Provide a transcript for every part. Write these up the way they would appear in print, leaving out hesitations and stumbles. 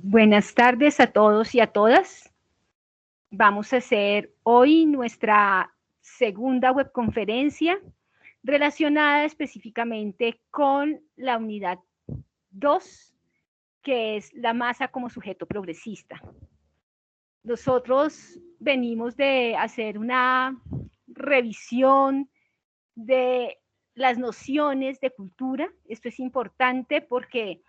Buenas tardes a todos y a todas. Vamos a hacer hoy nuestra segunda webconferencia relacionada específicamente con la unidad 2, que es la masa como sujeto progresista. Nosotros venimos de hacer una revisión de las nociones de cultura. Esto es importante porque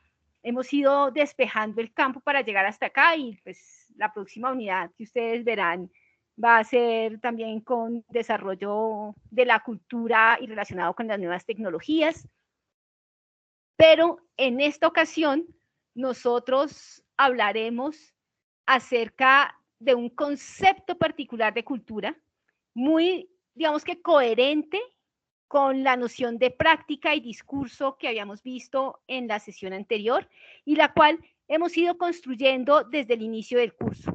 hemos ido despejando el campo para llegar hasta acá y pues la próxima unidad que ustedes verán va a ser también con desarrollo de la cultura y relacionado con las nuevas tecnologías. Pero en esta ocasión nosotros hablaremos acerca de un concepto particular de cultura muy, digamos que coherente con la noción de práctica y discurso que habíamos visto en la sesión anterior y la cual hemos ido construyendo desde el inicio del curso.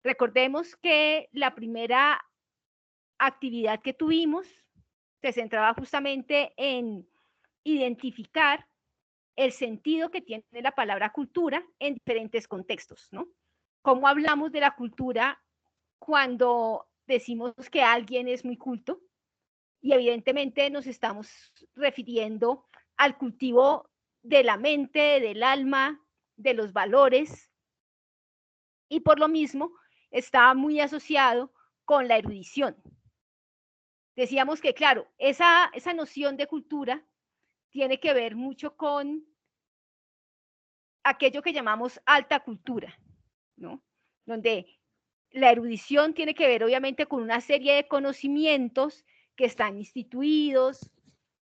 Recordemos que la primera actividad que tuvimos se centraba justamente en identificar el sentido que tiene la palabra cultura en diferentes contextos, ¿no? ¿Cómo hablamos de la cultura cuando decimos que alguien es muy culto? Y evidentemente nos estamos refiriendo al cultivo de la mente, del alma, de los valores, y por lo mismo está muy asociado con la erudición. Decíamos que, claro, esa noción de cultura tiene que ver mucho con aquello que llamamos alta cultura, ¿no? Donde la erudición tiene que ver obviamente con una serie de conocimientos que están instituidos,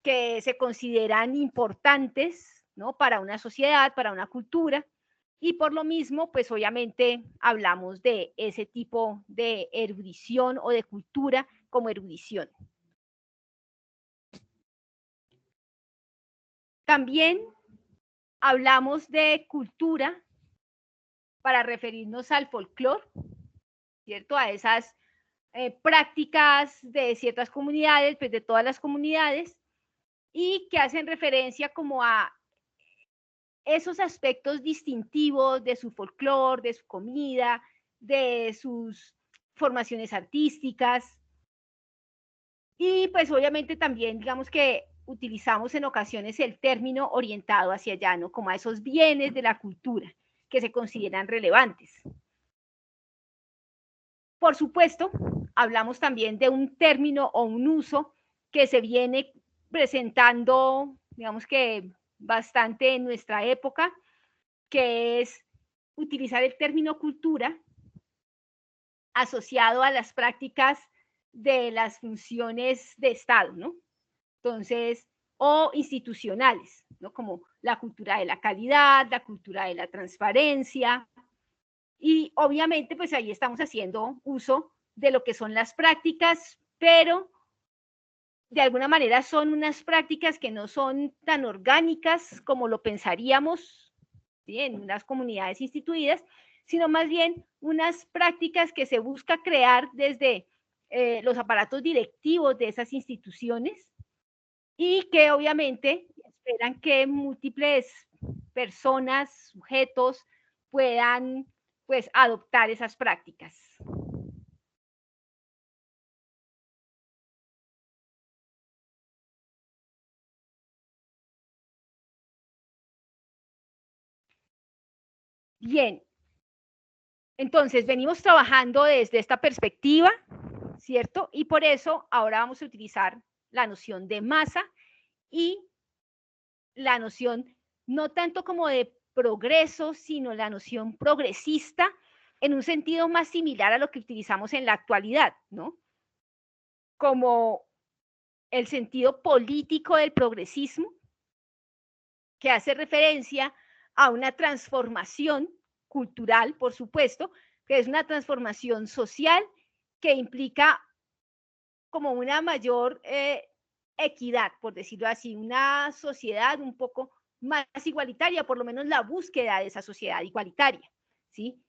que se consideran importantes, ¿no? Para una sociedad, para una cultura, y por lo mismo, pues obviamente hablamos de ese tipo de erudición o de cultura como erudición. También hablamos de cultura para referirnos al folclore, ¿cierto? A esas prácticas de ciertas comunidades, pues de todas las comunidades, y que hacen referencia como a esos aspectos distintivos de su folclore, de su comida, de sus formaciones artísticas. Y pues obviamente también, digamos que utilizamos en ocasiones el término orientado hacia allá, ¿no? Como a esos bienes de la cultura que se consideran relevantes. Por supuesto, hablamos también de un término o un uso que se viene presentando, digamos que bastante en nuestra época, que es utilizar el término cultura asociado a las prácticas de las funciones de Estado, ¿no? Entonces, o institucionales, ¿no? Como la cultura de la calidad, la cultura de la transparencia, y obviamente pues ahí estamos haciendo uso de lo que son las prácticas, pero de alguna manera son unas prácticas que no son tan orgánicas como lo pensaríamos, ¿sí? En unas comunidades instituidas, sino más bien unas prácticas que se busca crear desde los aparatos directivos de esas instituciones y que obviamente esperan que múltiples personas, sujetos, puedan pues adoptar esas prácticas. Bien, entonces venimos trabajando desde esta perspectiva, ¿cierto? Y por eso ahora vamos a utilizar la noción de masa y la noción no tanto como de progreso, sino la noción progresista en un sentido más similar a lo que utilizamos en la actualidad, ¿no? Como el sentido político del progresismo, que hace referencia a una transformación cultural, por supuesto, que es una transformación social que implica como una mayor equidad, por decirlo así, una sociedad un poco más igualitaria, por lo menos la búsqueda de esa sociedad igualitaria, ¿sí?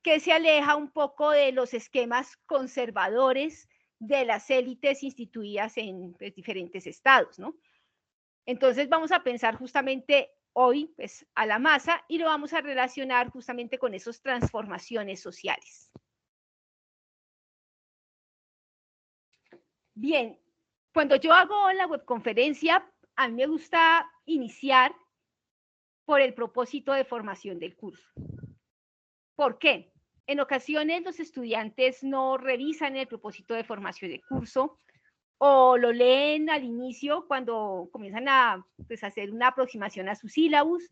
Que se aleja un poco de los esquemas conservadores de las élites instituidas en pues, diferentes estados, ¿no? Entonces vamos a pensar justamente hoy pues, a la masa y lo vamos a relacionar justamente con esas transformaciones sociales. Bien, cuando yo hago la webconferencia, a mí me gusta iniciar por el propósito de formación del curso. ¿Por qué? En ocasiones los estudiantes no revisan el propósito de formación del curso o lo leen al inicio cuando comienzan a pues, hacer una aproximación a su sílabus,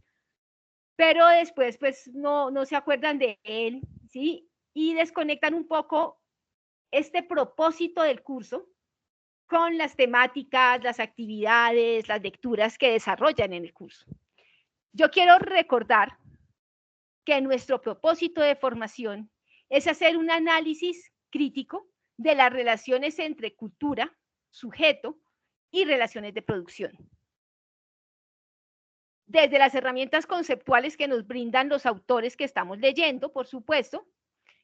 pero después pues no se acuerdan de él, ¿sí? Y desconectan un poco este propósito del curso con las temáticas, las actividades, las lecturas que desarrollan en el curso. Yo quiero recordar que nuestro propósito de formación es hacer un análisis crítico de las relaciones entre cultura, sujeto y relaciones de producción. Desde las herramientas conceptuales que nos brindan los autores que estamos leyendo, por supuesto,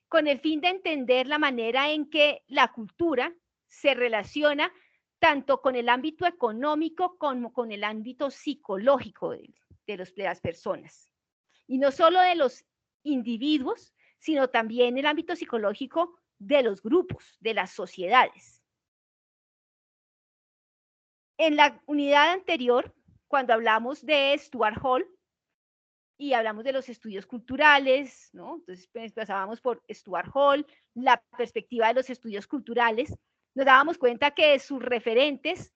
con el fin de entender la manera en que la cultura se relaciona tanto con el ámbito económico como con el ámbito psicológico de las personas. Y no solo de los individuos, sino también el ámbito psicológico de los grupos, de las sociedades. En la unidad anterior, cuando hablamos de Stuart Hall y hablamos de los estudios culturales, ¿no? Entonces pasábamos por Stuart Hall, la perspectiva de los estudios culturales, nos dábamos cuenta que sus referentes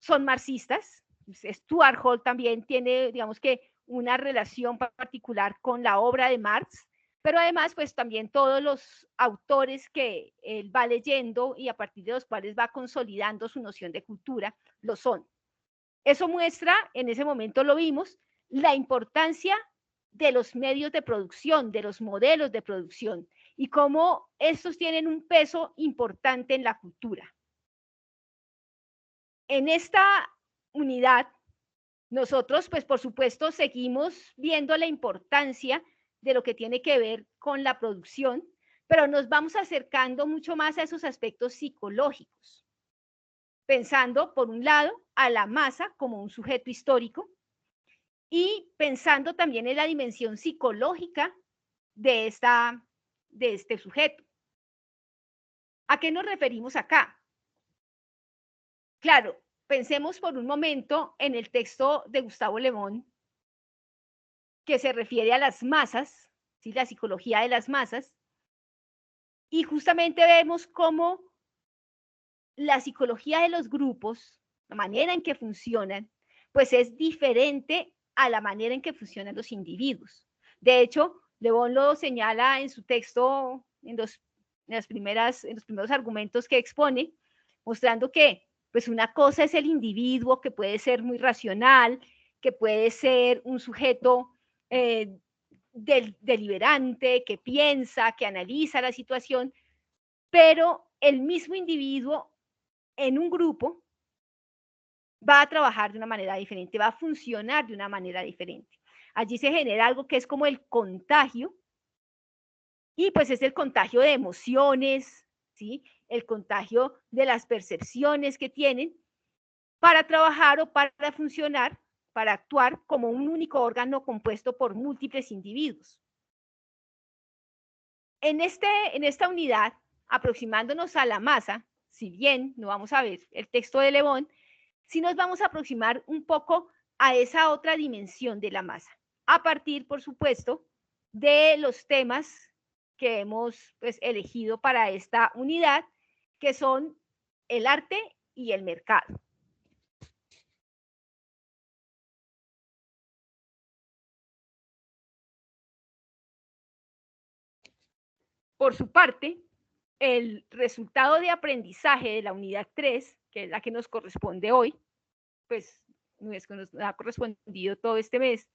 son marxistas. Stuart Hall también tiene, digamos que, una relación particular con la obra de Marx, pero además, pues también todos los autores que él va leyendo y a partir de los cuales va consolidando su noción de cultura, lo son. Eso muestra, en ese momento lo vimos, la importancia de los medios de producción, de los modelos de producción y cómo estos tienen un peso importante en la cultura. En esta unidad, nosotros, pues por supuesto, seguimos viendo la importancia de lo que tiene que ver con la producción, pero nos vamos acercando mucho más a esos aspectos psicológicos, pensando, por un lado, a la masa como un sujeto histórico y pensando también en la dimensión psicológica de este sujeto. ¿A qué nos referimos acá? Claro, pensemos por un momento en el texto de Gustavo Le Bon, que se refiere a las masas, ¿sí? La psicología de las masas, y justamente vemos cómo la psicología de los grupos, la manera en que funcionan, pues es diferente a la manera en que funcionan los individuos. De hecho, Le Bon lo señala en su texto, en los primeros argumentos que expone, mostrando que pues una cosa es el individuo, que puede ser muy racional, que puede ser un sujeto deliberante, que piensa, que analiza la situación, pero el mismo individuo en un grupo va a trabajar de una manera diferente, va a funcionar de una manera diferente. Allí se genera algo que es como el contagio, y pues es el contagio de emociones, ¿sí? El contagio de las percepciones que tienen para trabajar o para funcionar, para actuar como un único órgano compuesto por múltiples individuos. En esta unidad, aproximándonos a la masa, si bien no vamos a ver el texto de Le Bon, sí nos vamos a aproximar un poco a esa otra dimensión de la masa, a partir, por supuesto, de los temas que hemos pues, elegido para esta unidad, que son el arte y el mercado. Por su parte, el resultado de aprendizaje de la unidad 3, que es la que nos corresponde hoy, pues no es que nos ha correspondido todo este mes,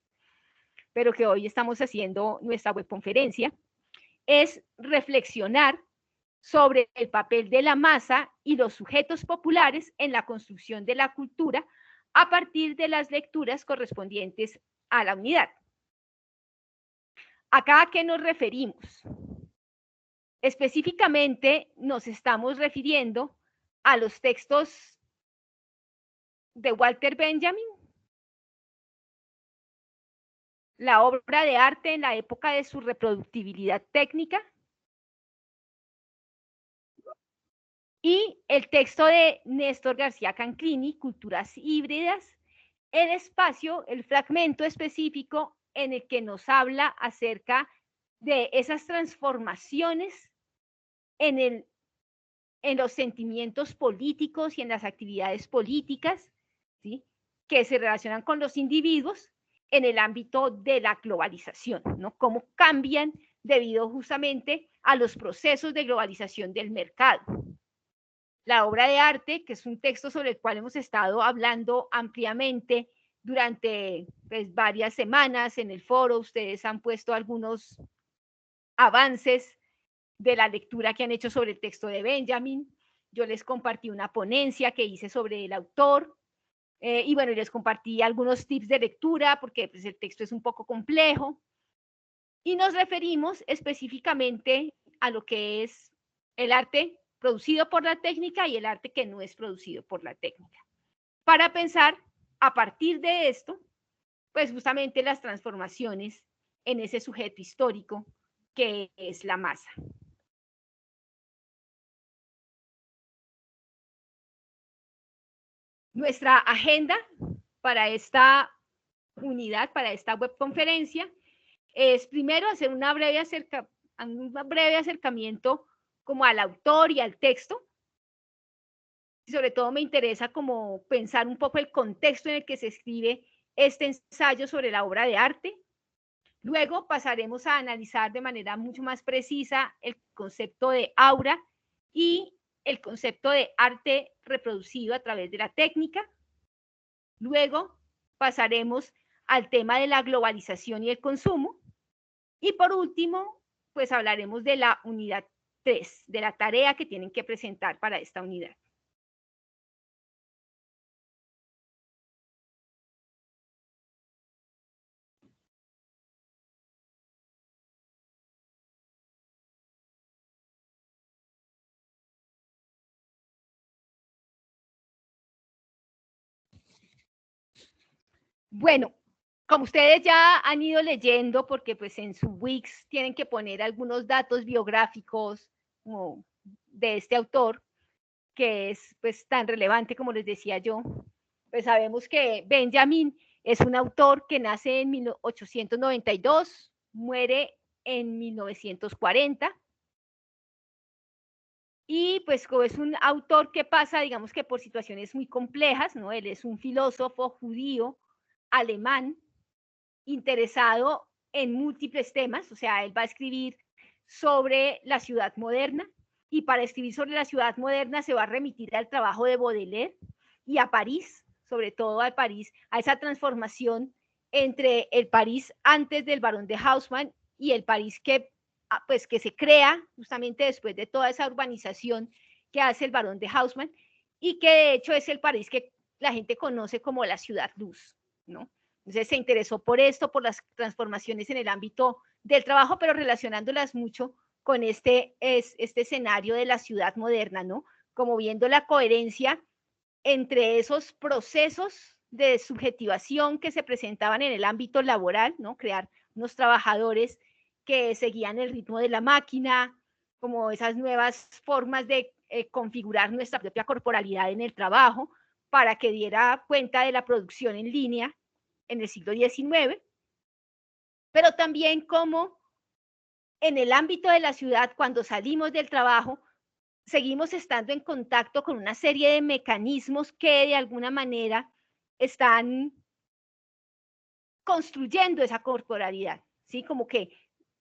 pero que hoy estamos haciendo nuestra webconferencia, es reflexionar sobre el papel de la masa y los sujetos populares en la construcción de la cultura a partir de las lecturas correspondientes a la unidad. ¿Acá a qué nos referimos? Específicamente nos estamos refiriendo a los textos de Walter Benjamin, la obra de arte en la época de su reproductibilidad técnica, y el texto de Néstor García Canclini, Culturas híbridas, el espacio, el fragmento específico en el que nos habla acerca de esas transformaciones en los sentimientos políticos y en las actividades políticas, ¿sí?, que se relacionan con los individuos en el ámbito de la globalización, ¿no? Cómo cambian debido justamente a los procesos de globalización del mercado. La obra de arte, que es un texto sobre el cual hemos estado hablando ampliamente durante pues, varias semanas en el foro. Ustedes han puesto algunos avances de la lectura que han hecho sobre el texto de Benjamin. Yo les compartí una ponencia que hice sobre el autor, y bueno, les compartí algunos tips de lectura porque pues, el texto es un poco complejo, y nos referimos específicamente a lo que es el arte producido por la técnica y el arte que no es producido por la técnica, para pensar a partir de esto, pues justamente las transformaciones en ese sujeto histórico que es la masa. Nuestra agenda para esta unidad, para esta webconferencia, es primero hacer un breve acercamiento como al autor y al texto. Y sobre todo me interesa como pensar un poco el contexto en el que se escribe este ensayo sobre la obra de arte. Luego pasaremos a analizar de manera mucho más precisa el concepto de aura y el concepto de arte reproducido a través de la técnica. Luego pasaremos al tema de la globalización y el consumo. Y por último, pues hablaremos de la unidad 3, de la tarea que tienen que presentar para esta unidad. Bueno, como ustedes ya han ido leyendo, porque pues en su Wix tienen que poner algunos datos biográficos como de este autor, que es pues tan relevante como les decía yo, pues sabemos que Benjamin es un autor que nace en 1892, muere en 1940, y pues como es un autor que pasa, digamos que por situaciones muy complejas, ¿no? Él es un filósofo judío alemán interesado en múltiples temas, o sea, él va a escribir sobre la ciudad moderna, y para escribir sobre la ciudad moderna se va a remitir al trabajo de Baudelaire y a París, sobre todo a París, a esa transformación entre el París antes del Barón de Haussmann y el París que, pues, que se crea justamente después de toda esa urbanización que hace el Barón de Haussmann, y que de hecho es el París que la gente conoce como la ciudad luz, ¿no? Entonces se interesó por esto, por las transformaciones en el ámbito del trabajo, pero relacionándolas mucho con este escenario de la ciudad moderna, ¿no? Como viendo la coherencia entre esos procesos de subjetivación que se presentaban en el ámbito laboral, ¿no? Crear unos trabajadores que seguían el ritmo de la máquina, como esas nuevas formas de configurar nuestra propia corporalidad en el trabajo para que diera cuenta de la producción en línea en el siglo XIX, pero también como en el ámbito de la ciudad, cuando salimos del trabajo, seguimos estando en contacto con una serie de mecanismos que de alguna manera están construyendo esa corporalidad, ¿sí? Como que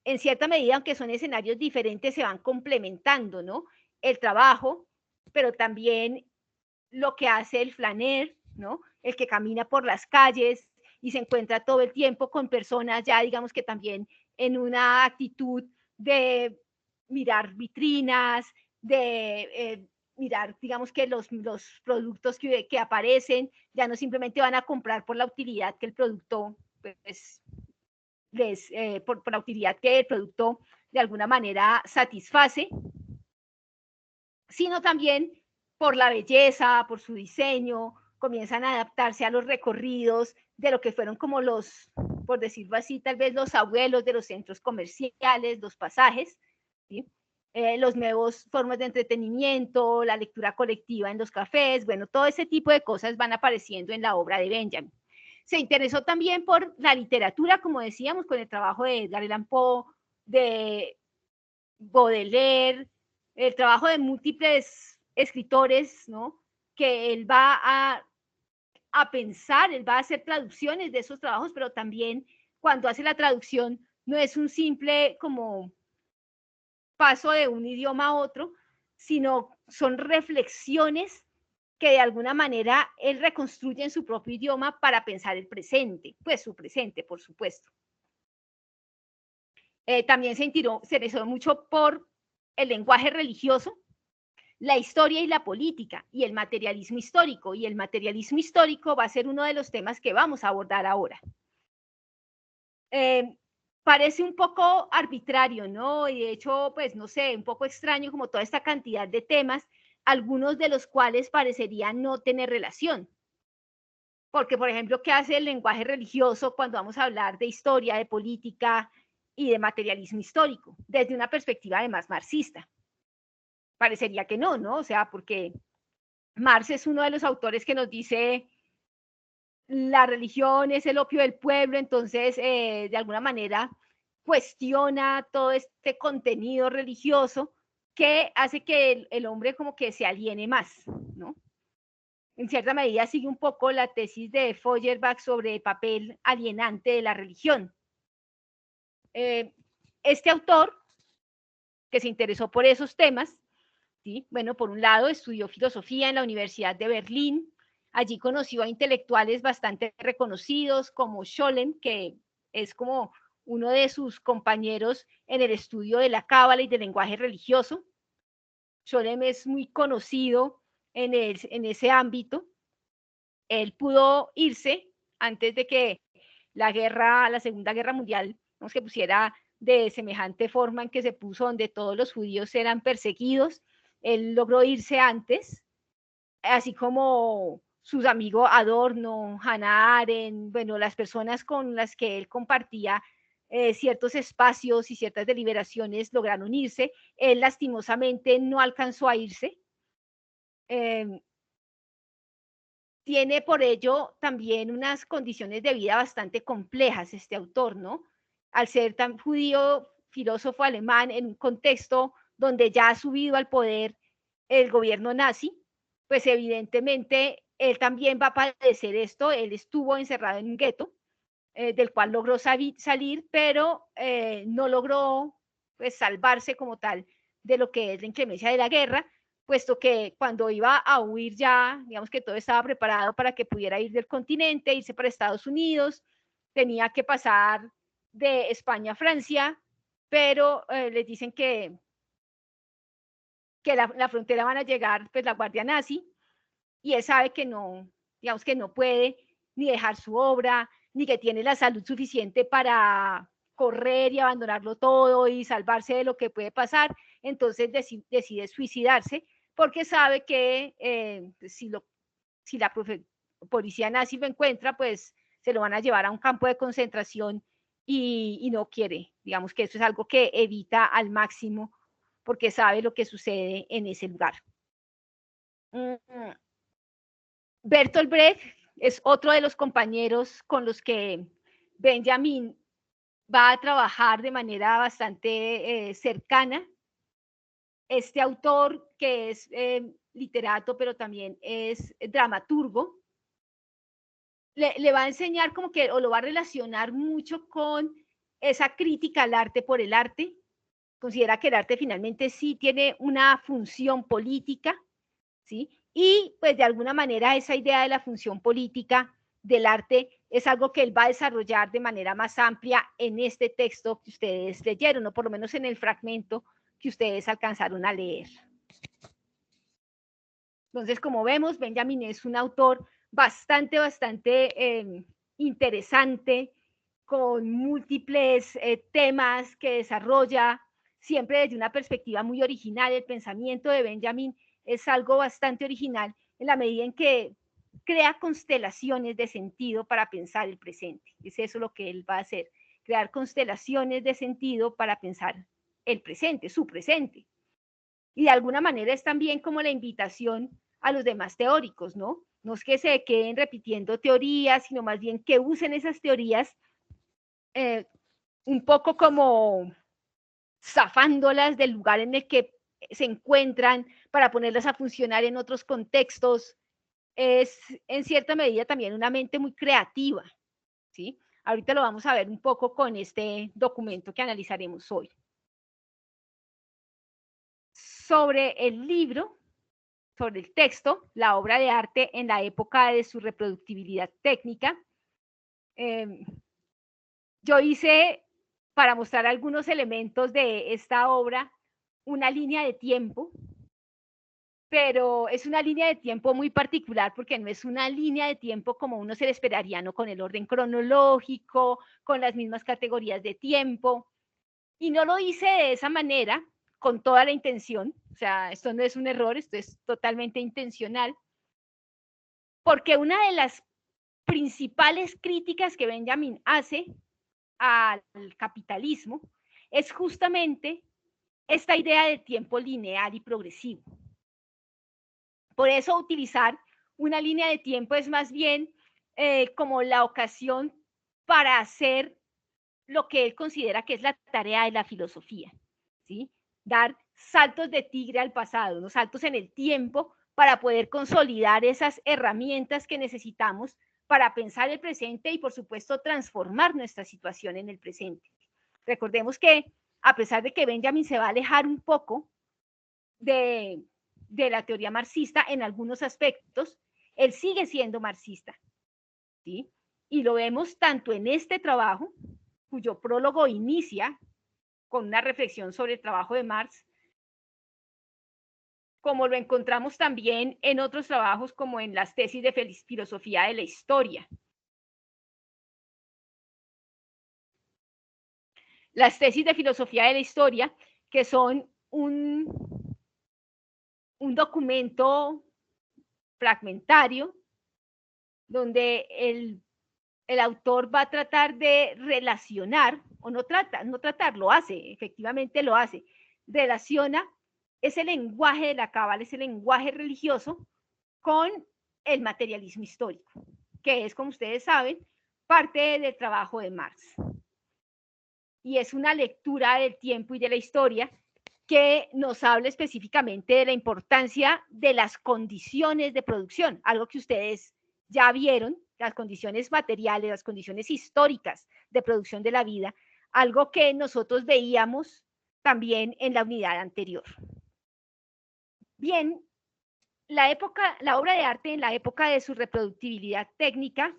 en cierta medida, aunque son escenarios diferentes, se van complementando, ¿no? El trabajo, pero también lo que hace el flaner, ¿no? El que camina por las calles y se encuentra todo el tiempo con personas ya, digamos que también en una actitud de mirar vitrinas, de mirar, digamos que los productos que aparecen, ya no simplemente van a comprar por la utilidad que el producto, pues, por la utilidad que el producto de alguna manera satisface, sino también por la belleza, por su diseño, comienzan a adaptarse a los recorridos de lo que fueron como los por decirlo así, tal vez los abuelos de los centros comerciales, los pasajes, ¿sí? Los nuevos formas de entretenimiento, la lectura colectiva en los cafés, bueno, todo ese tipo de cosas van apareciendo en la obra de Benjamin. Se interesó también por la literatura, como decíamos, con el trabajo de Edgar Allan Poe, de Baudelaire, el trabajo de múltiples escritores, ¿no? Que él va a pensar, él va a hacer traducciones de esos trabajos, pero también cuando hace la traducción no es un simple como paso de un idioma a otro, sino son reflexiones que de alguna manera él reconstruye en su propio idioma para pensar el presente, pues su presente, por supuesto. También se interesó mucho por el lenguaje religioso, la historia y la política, y el materialismo histórico. Y el materialismo histórico va a ser uno de los temas que vamos a abordar ahora. Parece un poco arbitrario, ¿no? Y de hecho, pues no sé, un poco extraño como toda esta cantidad de temas, algunos de los cuales parecerían no tener relación. Porque, por ejemplo, ¿qué hace el lenguaje religioso cuando vamos a hablar de historia, de política y de materialismo histórico? Desde una perspectiva además marxista. Parecería que no, ¿no? O sea, porque Marx es uno de los autores que nos dice la religión es el opio del pueblo, entonces de alguna manera cuestiona todo este contenido religioso que hace que el hombre como que se aliene más, ¿no? En cierta medida sigue un poco la tesis de Feuerbach sobre el papel alienante de la religión. Este autor, que se interesó por esos temas, ¿sí? Bueno, por un lado estudió filosofía en la Universidad de Berlín. Allí conoció a intelectuales bastante reconocidos como Scholem, que es como uno de sus compañeros en el estudio de la cábala y del lenguaje religioso. Scholem es muy conocido en ese ámbito. Él pudo irse antes de que la Segunda Guerra Mundial, no se pusiera de semejante forma en que se puso, donde todos los judíos eran perseguidos. Él logró irse antes, así como sus amigos Adorno, Hannah Arendt, bueno, las personas con las que él compartía ciertos espacios y ciertas deliberaciones lograron irse. Él lastimosamente no alcanzó a irse. Tiene por ello también unas condiciones de vida bastante complejas este autor, ¿no? Al ser tan judío, filósofo alemán, en un contexto donde ya ha subido al poder el gobierno nazi, pues evidentemente él también va a padecer esto. Él estuvo encerrado en un gueto, del cual logró salir, pero no logró pues salvarse como tal de lo que es la inclemencia de la guerra, puesto que cuando iba a huir ya, digamos que todo estaba preparado para que pudiera ir del continente, irse para Estados Unidos, tenía que pasar de España a Francia, pero les dicen que la frontera van a llegar pues la guardia nazi, y él sabe que no, digamos que no puede ni dejar su obra, ni que tiene la salud suficiente para correr y abandonarlo todo y salvarse de lo que puede pasar. Entonces decide suicidarse porque sabe que si la policía nazi lo encuentra, pues se lo van a llevar a un campo de concentración y no quiere. Digamos que eso es algo que evita al máximo porque sabe lo que sucede en ese lugar. Bertolt Brecht es otro de los compañeros con los que Benjamin va a trabajar de manera bastante cercana. Este autor, que es literato, pero también es dramaturgo, le va a enseñar como que, o lo va a relacionar mucho con esa crítica al arte por el arte. Considera que el arte finalmente sí tiene una función política, ¿sí? Y pues de alguna manera esa idea de la función política del arte es algo que él va a desarrollar de manera más amplia en este texto que ustedes leyeron, o por lo menos en el fragmento que ustedes alcanzaron a leer. Entonces, como vemos, Benjamin es un autor bastante interesante, con múltiples temas que desarrolla, siempre desde una perspectiva muy original. El pensamiento de Benjamin es algo bastante original en la medida en que crea constelaciones de sentido para pensar el presente. Es eso lo que él va a hacer, crear constelaciones de sentido para pensar el presente, su presente. Y de alguna manera es también como la invitación a los demás teóricos, ¿no? No es que se queden repitiendo teorías, sino más bien que usen esas teorías un poco como zafándolas del lugar en el que se encuentran para ponerlas a funcionar en otros contextos. Es en cierta medida también una mente muy creativa, ¿sí? Ahorita lo vamos a ver un poco con este documento que analizaremos hoy. Sobre el libro, sobre el texto, la obra de arte en la época de su reproductibilidad técnica, yo hice, para mostrar algunos elementos de esta obra, una línea de tiempo, pero es una línea de tiempo muy particular porque no es una línea de tiempo como uno se le esperaría, ¿no? Con el orden cronológico, con las mismas categorías de tiempo. Y no lo hice de esa manera, con toda la intención, o sea, esto no es un error, esto es totalmente intencional, porque una de las principales críticas que Benjamin hace al capitalismo es justamente esta idea de tiempo lineal y progresivo. Por eso utilizar una línea de tiempo es más bien como la ocasión para hacer lo que él considera que es la tarea de la filosofía, ¿sí? Dar saltos de tigre al pasado, unos saltos en el tiempo para poder consolidar esas herramientas que necesitamos para pensar el presente y, por supuesto, transformar nuestra situación en el presente. Recordemos que, a pesar de que Benjamin se va a alejar un poco de la teoría marxista en algunos aspectos, él sigue siendo marxista, ¿sí? Y lo vemos tanto en este trabajo, cuyo prólogo inicia con una reflexión sobre el trabajo de Marx, como lo encontramos también en otros trabajos como en las tesis de filosofía de la historia. Las tesis de filosofía de la historia, que son un documento fragmentario donde el autor va a tratar de relacionar, o no tratar, lo hace, efectivamente lo hace, relaciona ese lenguaje de la cábala, ese lenguaje religioso, con el materialismo histórico, que es, como ustedes saben, parte del trabajo de Marx. Y es una lectura del tiempo y de la historia que nos habla específicamente de la importancia de las condiciones de producción, algo que ustedes ya vieron, las condiciones materiales, las condiciones históricas de producción de la vida, algo que nosotros veíamos también en la unidad anterior. Bien, la obra de arte en la época de su reproductibilidad técnica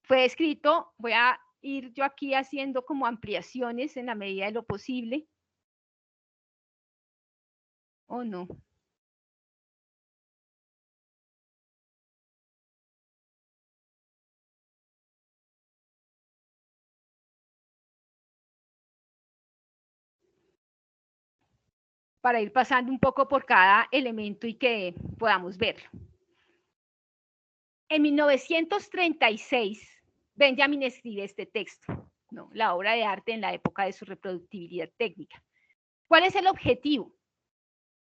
fue escrito, voy a ir yo aquí haciendo como ampliaciones en la medida de lo posible. ¿O no? Para ir pasando un poco por cada elemento y que podamos verlo. En 1936, Benjamin escribe este texto, ¿no? La obra de arte en la época de su reproductibilidad técnica. ¿Cuál es el objetivo?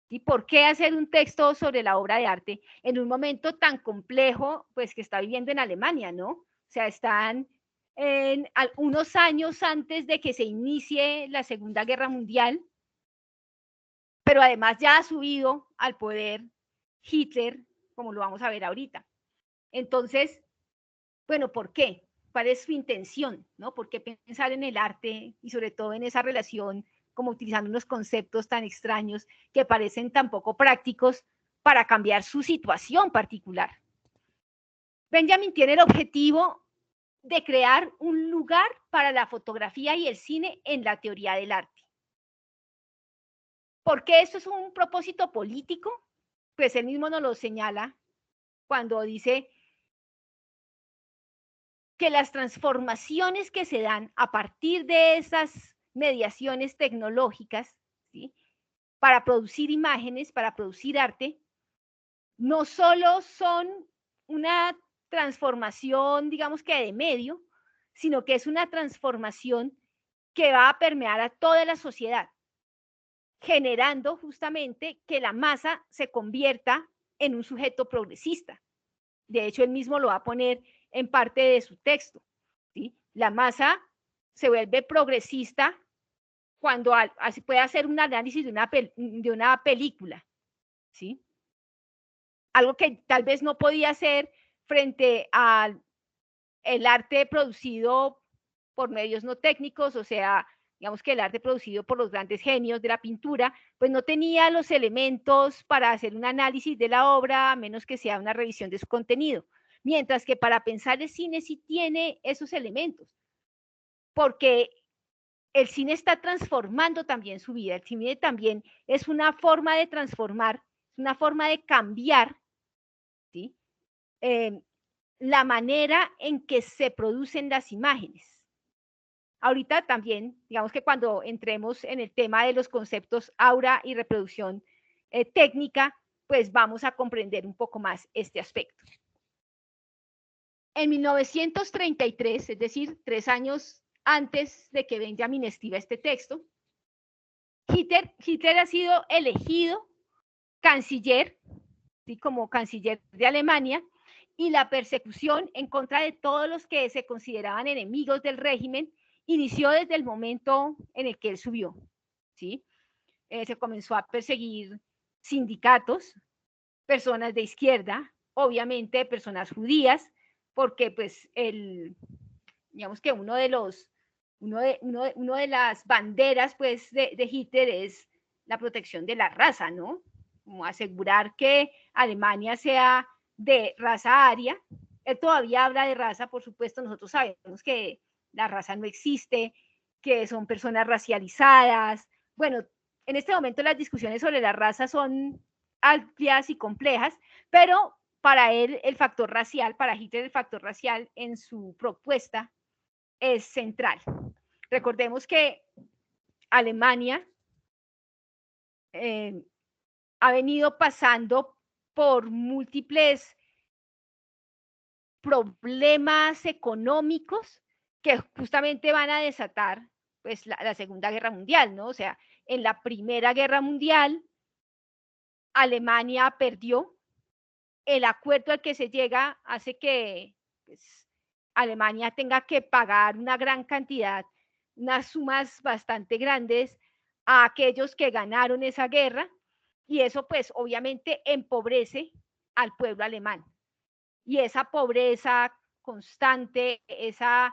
¿Y por qué hacer un texto sobre la obra de arte en un momento tan complejo, pues que está viviendo en Alemania, ¿no? O sea, están en unos años antes de que se inicie la Segunda Guerra Mundial, pero además ya ha subido al poder Hitler, como lo vamos a ver ahorita. Entonces, bueno, ¿por qué? ¿Cuál es su intención? ¿No? ¿Por qué pensar en el arte y sobre todo en esa relación, como utilizando unos conceptos tan extraños que parecen tan poco prácticos para cambiar su situación particular? Benjamin tiene el objetivo de crear un lugar para la fotografía y el cine en la teoría del arte. ¿Por qué esto es un propósito político? Pues él mismo nos lo señala cuando dice que las transformaciones que se dan a partir de esas mediaciones tecnológicas, ¿sí? Para producir imágenes, para producir arte, no solo son una transformación, digamos que de medio, sino que es una transformación que va a permear a toda la sociedad, generando justamente que la masa se convierta en un sujeto progresista. De hecho, él mismo lo va a poner en parte de su texto, ¿sí? La masa se vuelve progresista cuando puede hacer un análisis de una película, ¿sí? Algo que tal vez no podía hacer frente al arte producido por medios no técnicos, o sea, digamos que el arte producido por los grandes genios de la pintura, pues no tenía los elementos para hacer un análisis de la obra, a menos que sea una revisión de su contenido. Mientras que para pensar el cine sí tiene esos elementos, porque el cine está transformando también su vida. El cine también es una forma de transformar, una forma de cambiar, ¿sí? La manera en que se producen las imágenes. Ahorita también, digamos que cuando entremos en el tema de los conceptos aura y reproducción técnica, pues vamos a comprender un poco más este aspecto. En 1933, es decir, 3 años antes de que Benjamin escriba este texto, Hitler ha sido elegido canciller, ¿sí? Como canciller de Alemania, y la persecución en contra de todos los que se consideraban enemigos del régimen inició desde el momento en el que él subió, ¿sí? Se comenzó a perseguir sindicatos, personas de izquierda, obviamente personas judías, porque pues digamos que uno de las banderas pues de Hitler es la protección de la raza, ¿no? Como asegurar que Alemania sea de raza aria. Él todavía habla de raza, por supuesto, nosotros sabemos que la raza no existe, que son personas racializadas. Bueno, en este momento las discusiones sobre la raza son amplias y complejas, pero para él el factor racial, para Hitler el factor racial en su propuesta es central. Recordemos que Alemania ha venido pasando por múltiples problemas económicos que justamente van a desatar pues la Segunda Guerra Mundial, ¿no? O sea, en la Primera Guerra Mundial, Alemania perdió, el acuerdo al que se llega hace que pues, Alemania tenga que pagar una gran cantidad, unas sumas bastante grandes a aquellos que ganaron esa guerra, y eso pues obviamente empobrece al pueblo alemán. Y esa pobreza constante, esa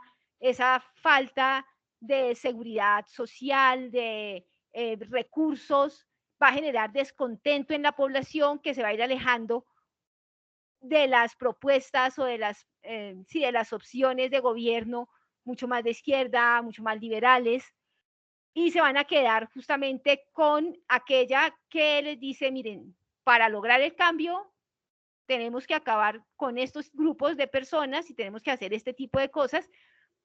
falta de seguridad social, de recursos, va a generar descontento en la población que se va a ir alejando de las propuestas o de las opciones de gobierno mucho más de izquierda, mucho más liberales, y se van a quedar justamente con aquella que les dice, miren, para lograr el cambio tenemos que acabar con estos grupos de personas y tenemos que hacer este tipo de cosas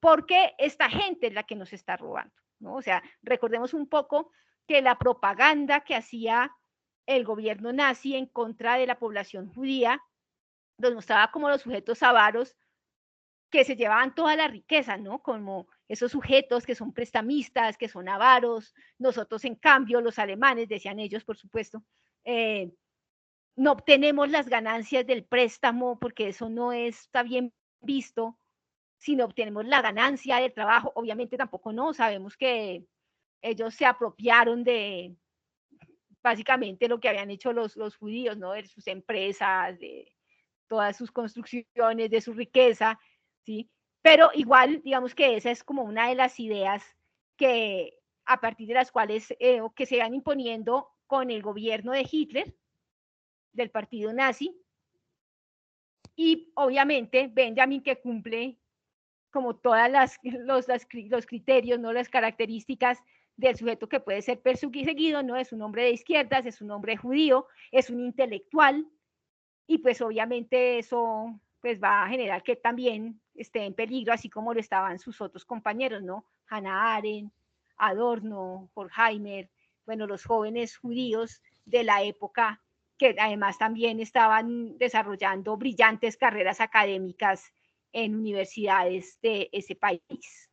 porque esta gente es la que nos está robando, ¿no? O sea, recordemos un poco que la propaganda que hacía el gobierno nazi en contra de la población judía los mostraba como los sujetos avaros que se llevaban toda la riqueza, ¿no? Como esos sujetos que son prestamistas, que son avaros. Nosotros, en cambio, los alemanes, decían ellos, por supuesto, no obtenemos las ganancias del préstamo porque eso no está bien visto, sino obtenemos la ganancia del trabajo. Obviamente tampoco no, sabemos que ellos se apropiaron de básicamente lo que habían hecho los judíos, ¿no? De sus empresas, de todas sus construcciones, de su riqueza, ¿sí? Pero igual, digamos que esa es como una de las ideas que a partir de las cuales que se van imponiendo con el gobierno de Hitler, del partido nazi, y obviamente Benjamin, que cumple como todas los criterios, ¿no? Las características del sujeto que puede ser perseguido, ¿no? Es un hombre de izquierdas, es un hombre judío, es un intelectual, y pues obviamente eso pues va a generar que también esté en peligro, así como lo estaban sus otros compañeros, ¿no? Hannah Arendt, Adorno, Horkheimer, bueno, los jóvenes judíos de la época que además también estaban desarrollando brillantes carreras académicas en universidades de ese país.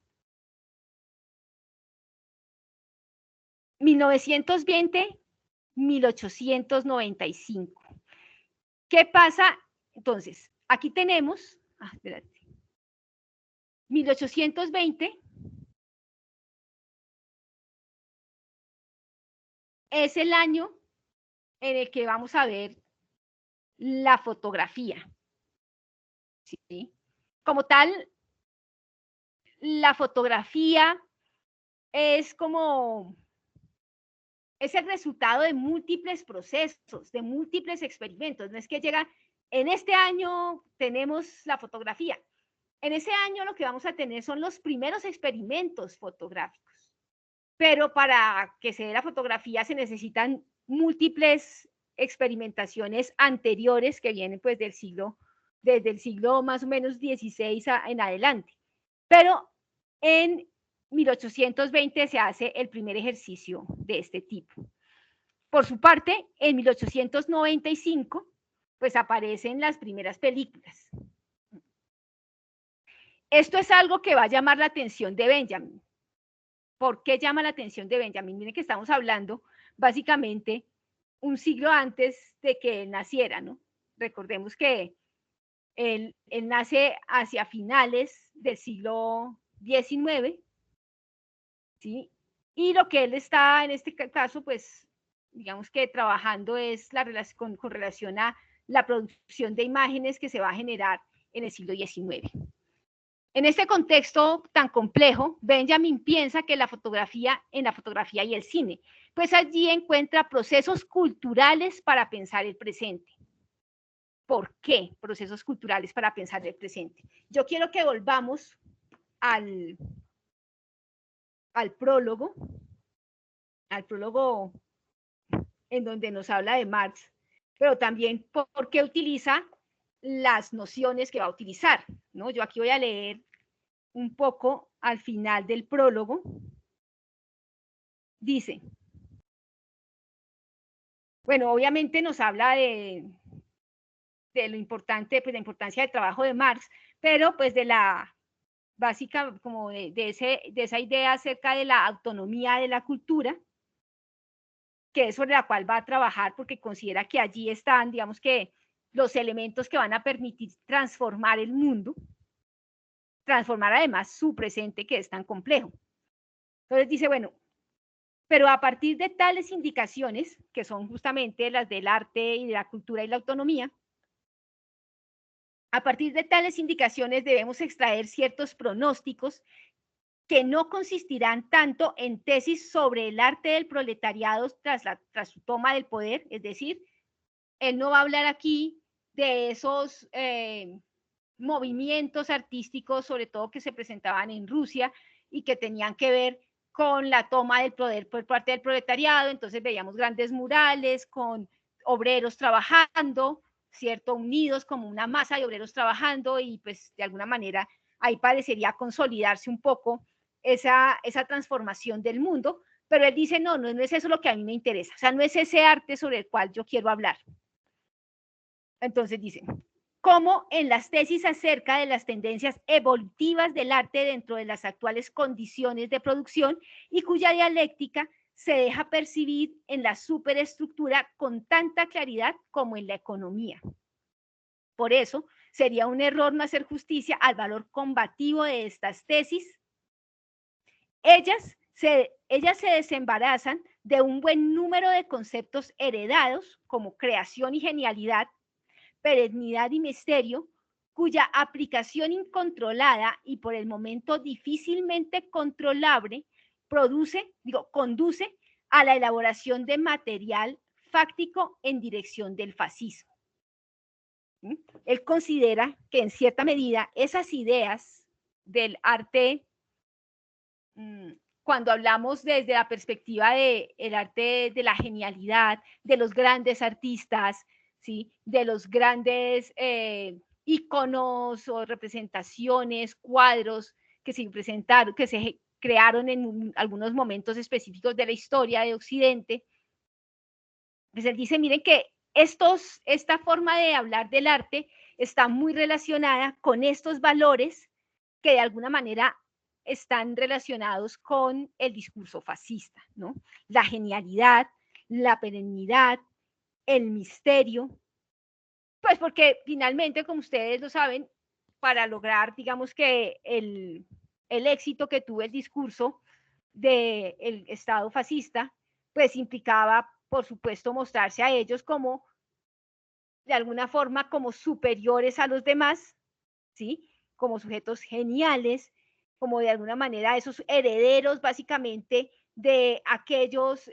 1920-1895. ¿Qué pasa? Entonces, aquí tenemos, espérate, 1820 es el año en el que vamos a ver la fotografía. ¿Sí? Como tal, la fotografía es como, es el resultado de múltiples procesos, de múltiples experimentos. No es que llega, en este año tenemos la fotografía. En ese año lo que vamos a tener son los primeros experimentos fotográficos. Pero para que se dé la fotografía se necesitan múltiples experimentaciones anteriores que vienen pues desde el siglo más o menos XVI en adelante. Pero en 1820 se hace el primer ejercicio de este tipo. Por su parte, en 1895, pues aparecen las primeras películas. Esto es algo que va a llamar la atención de Benjamin. ¿Por qué llama la atención de Benjamin? Miren que estamos hablando básicamente un siglo antes de que él naciera, ¿no? Recordemos que él nace hacia finales del siglo XIX, ¿sí? Y lo que él está en este caso, pues, digamos que trabajando es con relación a la producción de imágenes que se va a generar en el siglo XIX. En este contexto tan complejo, Benjamin piensa que en la fotografía y el cine, pues allí encuentra procesos culturales para pensar el presente. ¿Por qué procesos culturales para pensar el presente? Yo quiero que volvamos al prólogo en donde nos habla de Marx, pero también porque utiliza las nociones que va a utilizar, ¿no? Yo aquí voy a leer un poco al final del prólogo. Dice, bueno, obviamente nos habla de lo importante, pues la importancia del trabajo de Marx, pero pues de la básica, como de esa idea acerca de la autonomía de la cultura, que es sobre la cual va a trabajar porque considera que allí están, digamos que, los elementos que van a permitir transformar el mundo, transformar además su presente que es tan complejo. Entonces dice, bueno, pero a partir de tales indicaciones, que son justamente las del arte y de la cultura y la autonomía, a partir de tales indicaciones debemos extraer ciertos pronósticos que no consistirán tanto en tesis sobre el arte del proletariado tras su toma del poder, es decir, él no va a hablar aquí de esos movimientos artísticos, sobre todo que se presentaban en Rusia y que tenían que ver con la toma del poder por parte del proletariado. Entonces veíamos grandes murales con obreros trabajando, ¿cierto? Unidos como una masa de obreros trabajando y pues de alguna manera ahí parecería consolidarse un poco esa transformación del mundo, pero él dice, no es eso lo que a mí me interesa, o sea, no es ese arte sobre el cual yo quiero hablar. Entonces dice, como en las tesis acerca de las tendencias evolutivas del arte dentro de las actuales condiciones de producción y cuya dialéctica se deja percibir en la superestructura con tanta claridad como en la economía. Por eso, sería un error no hacer justicia al valor combativo de estas tesis. Ellas se desembarazan de un buen número de conceptos heredados como creación y genialidad, perennidad y misterio, cuya aplicación incontrolada y por el momento difícilmente controlable conduce a la elaboración de material fáctico en dirección del fascismo. Él considera que en cierta medida esas ideas del arte, cuando hablamos desde la perspectiva del arte de la genialidad, de los grandes artistas, ¿sí? De los grandes íconos o representaciones, cuadros que se presentaron, que se crearon en algunos momentos específicos de la historia de Occidente, pues él dice, miren que esta forma de hablar del arte está muy relacionada con estos valores que de alguna manera están relacionados con el discurso fascista, ¿no? La genialidad, la perennidad, el misterio, pues porque finalmente, como ustedes lo saben, para lograr, digamos que el éxito que tuvo el discurso del Estado fascista, pues implicaba, por supuesto, mostrarse a ellos como, de alguna forma, como superiores a los demás, ¿sí? Como sujetos geniales, como de alguna manera esos herederos básicamente de aquellos,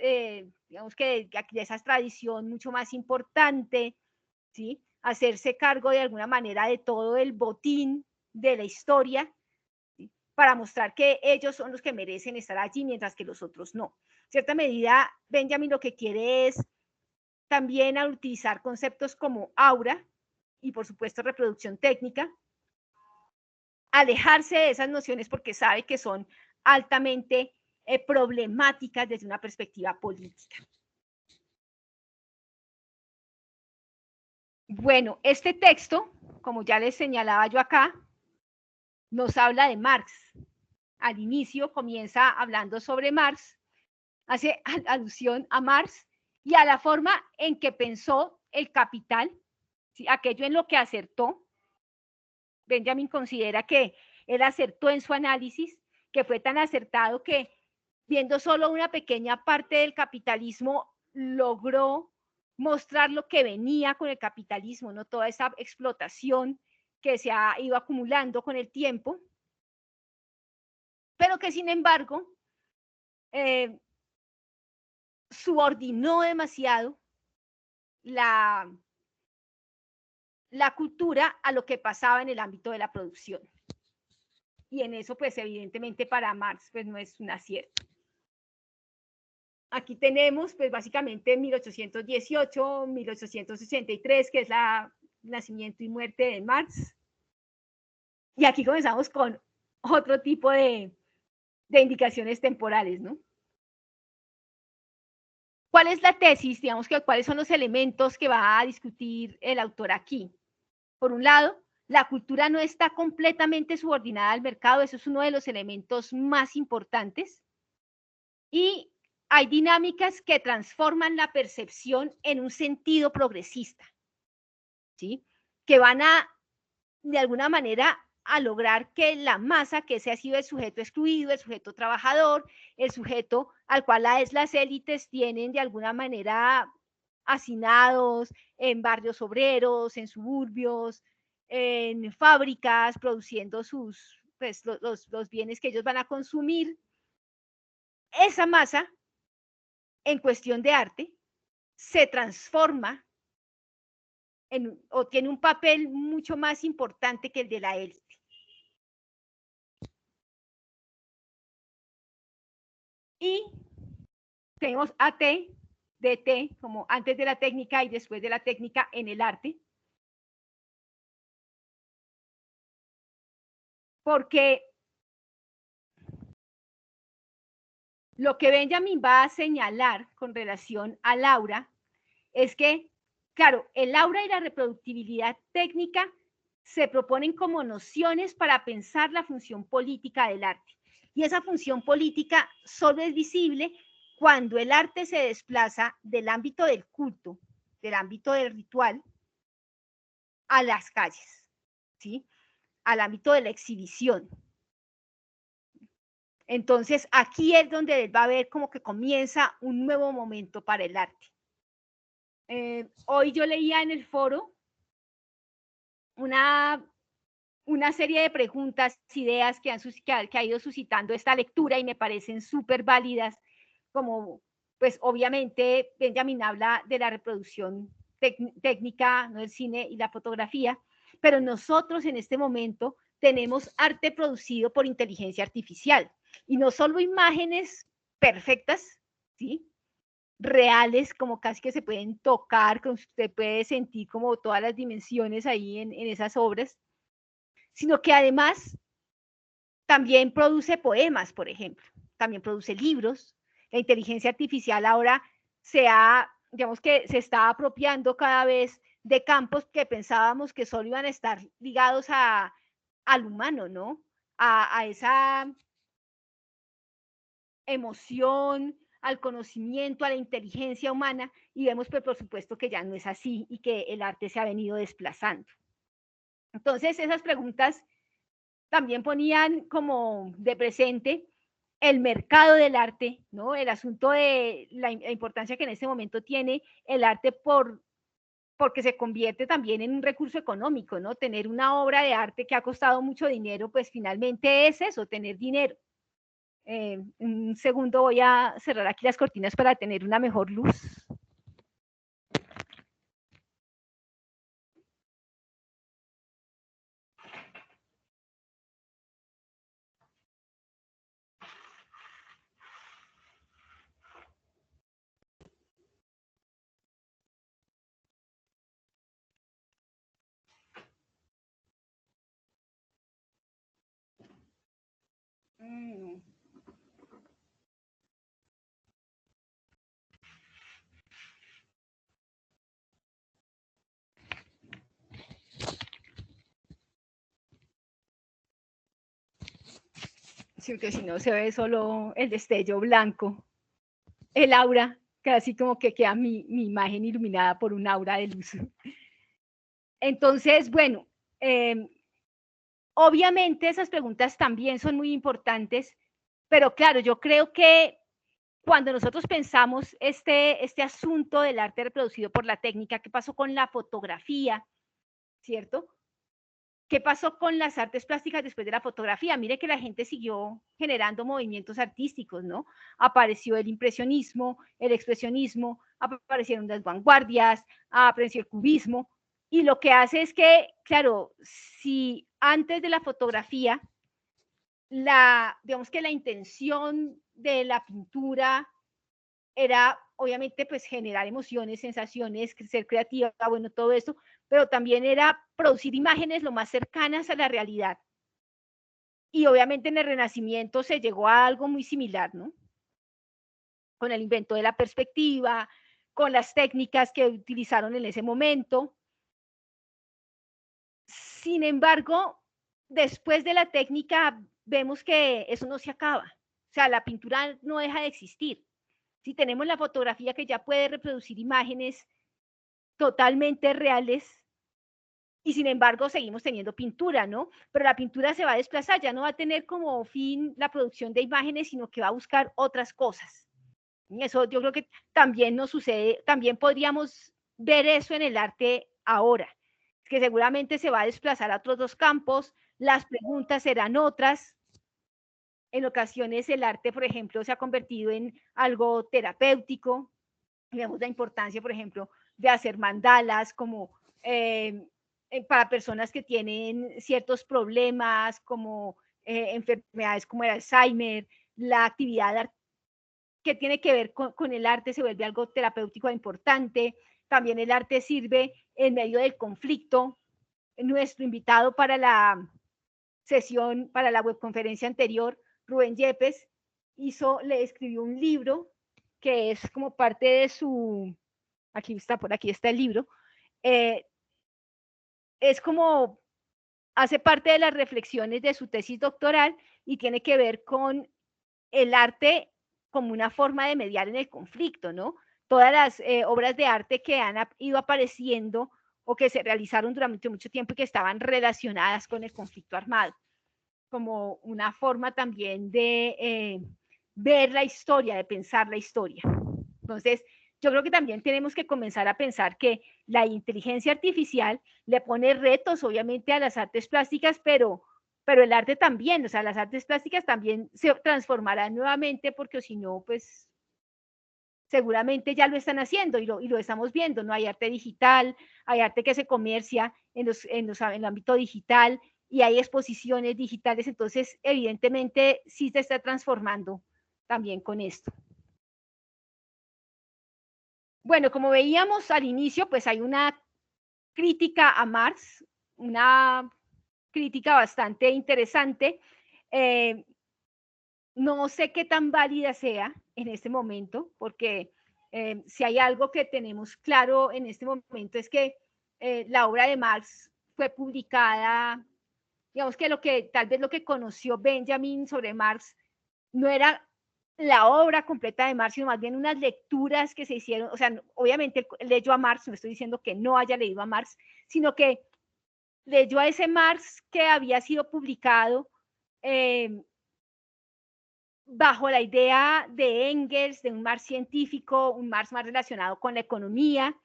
digamos que de esa tradición mucho más importante, ¿sí? Hacerse cargo de alguna manera de todo el botín de la historia, ¿sí? Para mostrar que ellos son los que merecen estar allí, mientras que los otros no. En cierta medida, Benjamin lo que quiere es también al utilizar conceptos como aura y por supuesto reproducción técnica, alejarse de esas nociones porque sabe que son altamente problemáticas desde una perspectiva política. Bueno, este texto, como ya les señalaba yo acá, nos habla de Marx. Al inicio comienza hablando sobre Marx, hace alusión a Marx y a la forma en que pensó el capital, ¿sí? Aquello en lo que acertó. Benjamin considera que él acertó en su análisis, que fue tan acertado que viendo solo una pequeña parte del capitalismo logró mostrar lo que venía con el capitalismo, ¿no? Toda esa explotación que se ha ido acumulando con el tiempo, pero que sin embargo subordinó demasiado la cultura a lo que pasaba en el ámbito de la producción. Y en eso, pues evidentemente para Marx, pues no es un acierto. Aquí tenemos, pues básicamente 1818, 1863, que es el nacimiento y muerte de Marx. Y aquí comenzamos con otro tipo de indicaciones temporales, ¿no? ¿Cuál es la tesis? Digamos que cuáles son los elementos que va a discutir el autor aquí. Por un lado, la cultura no está completamente subordinada al mercado, eso es uno de los elementos más importantes. Y hay dinámicas que transforman la percepción en un sentido progresista, ¿sí? Que van a, de alguna manera, a lograr que la masa, que ese ha sido el sujeto excluido, el sujeto trabajador, el sujeto al cual las élites tienen de alguna manera hacinados en barrios obreros, en suburbios, en fábricas, produciendo pues, los bienes que ellos van a consumir. Esa masa, en cuestión de arte, se transforma o tiene un papel mucho más importante que el de la élite. Y tenemos AT, DT, como antes de la técnica y después de la técnica en el arte. Porque lo que Benjamin va a señalar con relación al aura es que, claro, el aura y la reproductibilidad técnica se proponen como nociones para pensar la función política del arte. Y esa función política solo es visible cuando el arte se desplaza del ámbito del culto, del ámbito del ritual, a las calles, ¿sí? Al ámbito de la exhibición. Entonces, aquí es donde va a ver como que comienza un nuevo momento para el arte. Hoy yo leía en el foro una serie de preguntas, ideas que ha ido suscitando esta lectura y me parecen súper válidas, como pues obviamente Benjamin habla de la reproducción técnica, ¿no? El cine y la fotografía, pero nosotros en este momento tenemos arte producido por inteligencia artificial y no solo imágenes perfectas, ¿sí? Reales, como casi que se pueden tocar, que usted puede sentir como todas las dimensiones ahí en esas obras, sino que además también produce poemas, por ejemplo, también produce libros. La inteligencia artificial ahora se ha digamos que se está apropiando cada vez de campos que pensábamos que solo iban a estar ligados al humano, ¿no? A esa emoción, al conocimiento, a la inteligencia humana, y vemos pues por supuesto que ya no es así y que el arte se ha venido desplazando. Entonces esas preguntas también ponían como de presente el mercado del arte, ¿no? El asunto de la importancia que en este momento tiene el arte porque se convierte también en un recurso económico, ¿no? Tener una obra de arte que ha costado mucho dinero, pues finalmente es eso, tener dinero. Un segundo voy a cerrar aquí las cortinas para tener una mejor luz. Sí, porque si no se ve solo el destello blanco, el aura, casi como que queda mi imagen iluminada por un aura de luz. Entonces, bueno, obviamente esas preguntas también son muy importantes, pero claro, yo creo que cuando nosotros pensamos este asunto del arte reproducido por la técnica, ¿qué pasó con la fotografía? ¿Cierto? ¿Qué pasó con las artes plásticas después de la fotografía? Mire que la gente siguió generando movimientos artísticos, ¿no? Apareció el impresionismo, el expresionismo, aparecieron las vanguardias, apareció el cubismo, y lo que hace es que, claro, si antes de la fotografía, digamos que la intención de la pintura era obviamente pues generar emociones, sensaciones, ser creativa, bueno, todo esto, pero también era producir imágenes lo más cercanas a la realidad. Y obviamente en el Renacimiento se llegó a algo muy similar, ¿no? Con el invento de la perspectiva, con las técnicas que utilizaron en ese momento. Sin embargo, después de la técnica vemos que eso no se acaba. O sea, la pintura no deja de existir. Si tenemos la fotografía que ya puede reproducir imágenes totalmente reales, y sin embargo seguimos teniendo pintura, ¿no? Pero la pintura se va a desplazar, ya no va a tener como fin la producción de imágenes, sino que va a buscar otras cosas. Y eso yo creo que también nos sucede, también podríamos ver eso en el arte ahora, que seguramente se va a desplazar a otros dos campos, las preguntas serán otras. En ocasiones el arte, por ejemplo, se ha convertido en algo terapéutico. Vemos la importancia, por ejemplo, de hacer mandalas como para personas que tienen ciertos problemas como enfermedades como el Alzheimer, la actividad que tiene que ver con el arte se vuelve algo terapéutico importante. También el arte sirve en medio del conflicto. Nuestro invitado para la sesión, para la webconferencia anterior, Rubén Yepes, le escribió un libro que es como parte de su, por aquí está el libro, eh, es como, hace parte de las reflexiones de su tesis doctoral y tiene que ver con el arte como una forma de mediar en el conflicto, ¿no? Todas las obras de arte que han ido apareciendo o que se realizaron durante mucho tiempo y que estaban relacionadas con el conflicto armado, como una forma también de ver la historia, de pensar la historia. Entonces, yo creo que también tenemos que comenzar a pensar que la inteligencia artificial le pone retos, obviamente, a las artes plásticas, pero el arte también, o sea, las artes plásticas también se transformarán nuevamente, porque si no, pues seguramente ya lo están haciendo y lo estamos viendo, ¿no? Hay arte digital, hay arte que se comercia en el ámbito digital y hay exposiciones digitales, entonces evidentemente sí se está transformando también con esto. Bueno, como veíamos al inicio, pues hay una crítica a Marx, una crítica bastante interesante. No sé qué tan válida sea en este momento, porque Si hay algo que tenemos claro en este momento es que la obra de Marx fue publicada, digamos que tal vez lo que conoció Benjamin sobre Marx no era la obra completa de Marx, sino más bien unas lecturas que se hicieron, o sea, obviamente leyó a Marx, no estoy diciendo que no haya leído a Marx, sino que leyó a ese Marx que había sido publicado bajo la idea de Engels, de un Marx científico, un Marx más relacionado con la economía,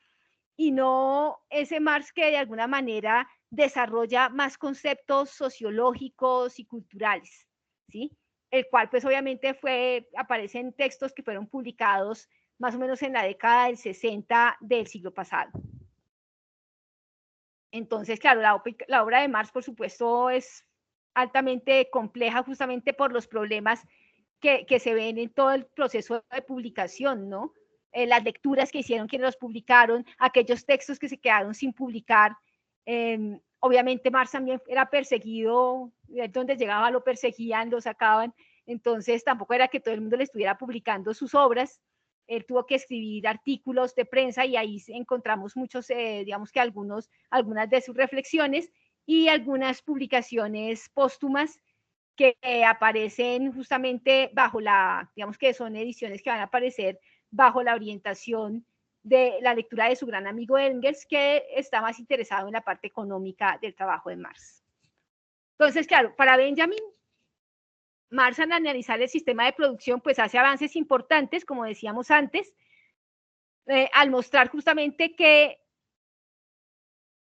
y no ese Marx que de alguna manera desarrolla más conceptos sociológicos y culturales, ¿sí? El cual pues obviamente aparece en textos que fueron publicados más o menos en la década del 60 del siglo pasado. Entonces, claro, la obra de Marx, por supuesto, es altamente compleja justamente por los problemas que se ven en todo el proceso de publicación, ¿no? Las lecturas que hicieron quienes los publicaron, aquellos textos que se quedaron sin publicar. Obviamente Marx también era perseguido, donde llegaba lo perseguían, lo sacaban, entonces tampoco era que todo el mundo le estuviera publicando sus obras. Él tuvo que escribir artículos de prensa y ahí encontramos muchos, digamos que algunas de sus reflexiones y algunas publicaciones póstumas que aparecen justamente bajo digamos que son ediciones que van a aparecer bajo la orientación de la lectura de su gran amigo Engels, que está más interesado en la parte económica del trabajo de Marx. Entonces, claro, para Benjamin, Marx al analizar el sistema de producción, pues hace avances importantes, como decíamos antes, al mostrar justamente que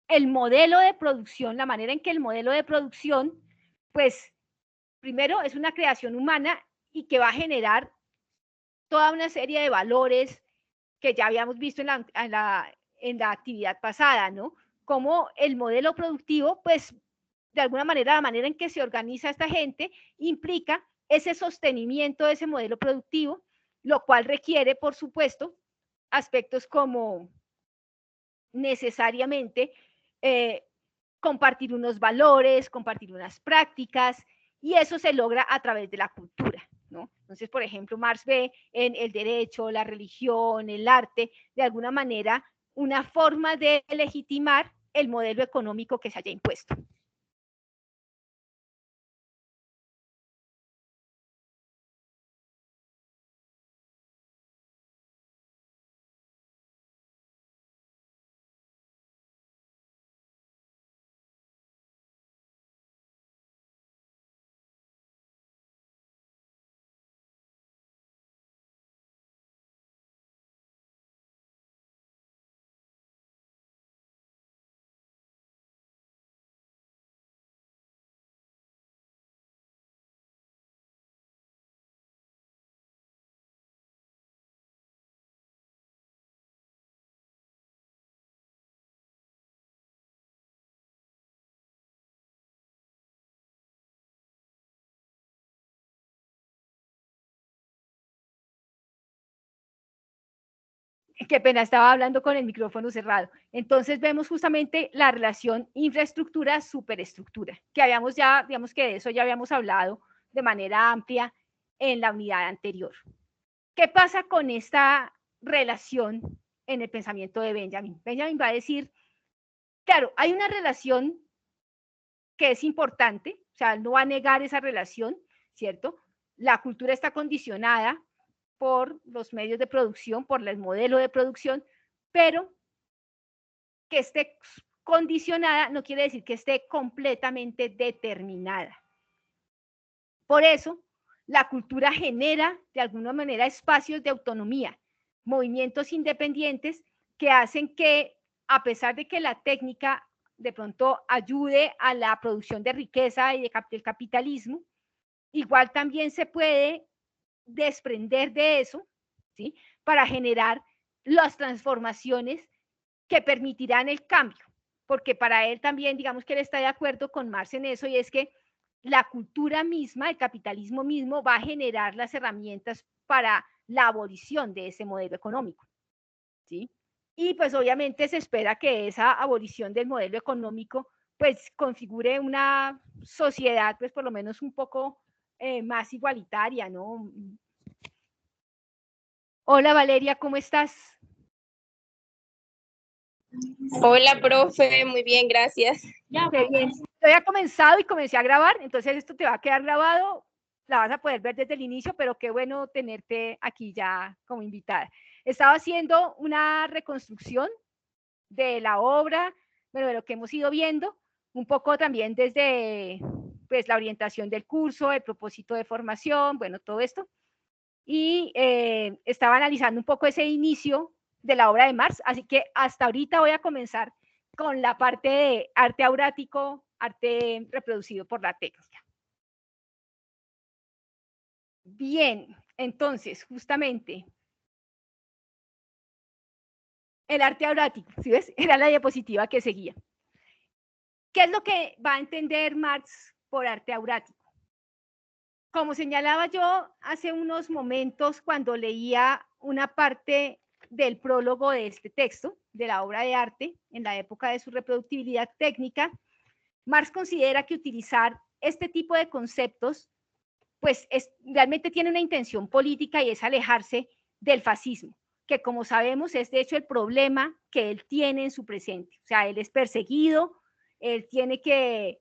el modelo de producción, la manera en que el modelo de producción, pues primero es una creación humana y que va a generar toda una serie de valores que ya habíamos visto en la actividad pasada, ¿no? Como el modelo productivo, pues de alguna manera, la manera en que se organiza esta gente implica ese sostenimiento de ese modelo productivo, lo cual requiere, por supuesto, aspectos como necesariamente compartir unos valores, compartir unas prácticas, y eso se logra a través de la cultura, ¿no? Entonces, por ejemplo, Marx ve en el derecho, la religión, el arte, de alguna manera, una forma de legitimar el modelo económico que se haya impuesto. Qué pena, estaba hablando con el micrófono cerrado. Entonces vemos justamente la relación infraestructura-superestructura, que habíamos ya, digamos que de eso ya habíamos hablado de manera amplia en la unidad anterior. ¿Qué pasa con esta relación en el pensamiento de Benjamin? Benjamin va a decir, claro, hay una relación que es importante, o sea, no va a negar esa relación, ¿cierto? La cultura está condicionada por los medios de producción, por el modelo de producción, pero que esté condicionada no quiere decir que esté completamente determinada. Por eso, la cultura genera de alguna manera espacios de autonomía, movimientos independientes que hacen que, a pesar de que la técnica de pronto ayude a la producción de riqueza y del capitalismo, igual también se puede desprender de eso, ¿sí? Para generar las transformaciones que permitirán el cambio, porque para él también, digamos que él está de acuerdo con Marx en eso, y es que la cultura misma, el capitalismo mismo, va a generar las herramientas para la abolición de ese modelo económico, ¿sí? Y pues obviamente se espera que esa abolición del modelo económico pues configure una sociedad pues por lo menos un poco más igualitaria, ¿no? Hola Valeria, ¿cómo estás? Hola, profe, muy bien, gracias. Qué bien. Yo había comenzado y comencé a grabar, entonces esto te va a quedar grabado, la vas a poder ver desde el inicio, pero qué bueno tenerte aquí ya como invitada. Estaba haciendo una reconstrucción de la obra, bueno, de lo que hemos ido viendo, un poco también desde pues la orientación del curso, el propósito de formación, bueno, todo esto. Y estaba analizando un poco ese inicio de la obra de Marx, así que hasta ahorita voy a comenzar con la parte de arte aurático, arte reproducido por la técnica. Bien, entonces, justamente, el arte aurático, ¿sí ves? Era la diapositiva que seguía. ¿Qué es lo que va a entender Marx por arte aurático? Como señalaba yo hace unos momentos cuando leía una parte del prólogo de este texto, de la obra de arte, en la época de su reproductibilidad técnica, Marx considera que utilizar este tipo de conceptos pues realmente tiene una intención política y es alejarse del fascismo, que como sabemos es de hecho el problema que él tiene en su presente. O sea, él es perseguido, él tiene que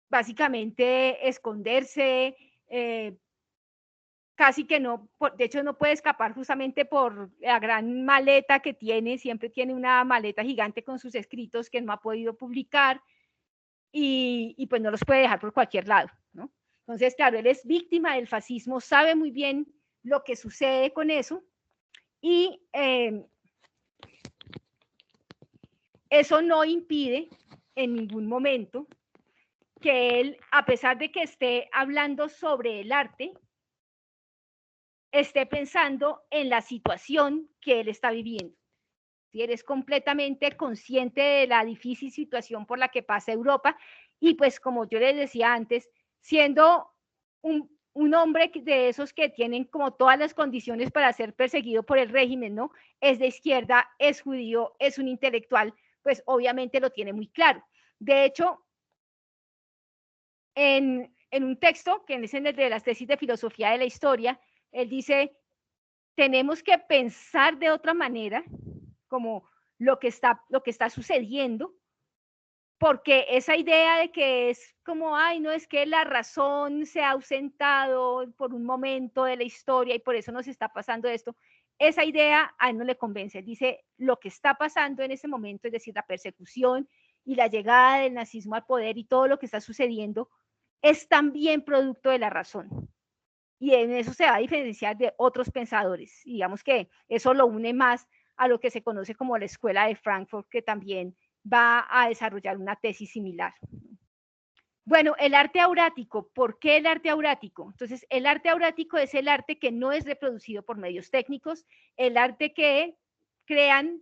básicamente esconderse, casi que no, de hecho no puede escapar justamente por la gran maleta que tiene, siempre tiene una maleta gigante con sus escritos que no ha podido publicar y pues no los puede dejar por cualquier lado, ¿no? Entonces, claro, él es víctima del fascismo, sabe muy bien lo que sucede con eso y eso no impide en ningún momento que él, a pesar de que esté hablando sobre el arte, esté pensando en la situación que él está viviendo. Si eres completamente consciente de la difícil situación por la que pasa Europa y pues como yo les decía antes, siendo un hombre de esos que tienen como todas las condiciones para ser perseguido por el régimen, ¿no? Es de izquierda, es judío, es un intelectual, pues obviamente lo tiene muy claro. De hecho, en un texto que es en el de las tesis de filosofía de la historia, él dice, tenemos que pensar de otra manera, como lo que está sucediendo, porque esa idea de que es como, ay, no es que la razón se ha ausentado por un momento de la historia y por eso nos está pasando esto, esa idea a él no le convence. Dice, lo que está pasando en ese momento, es decir, la persecución y la llegada del nazismo al poder y todo lo que está sucediendo, es también producto de la razón. Y en eso se va a diferenciar de otros pensadores. Y digamos que eso lo une más a lo que se conoce como la Escuela de Frankfurt, que también va a desarrollar una tesis similar. Bueno, el arte aurático. ¿Por qué el arte aurático? Entonces, el arte aurático es el arte que no es reproducido por medios técnicos, el arte que crean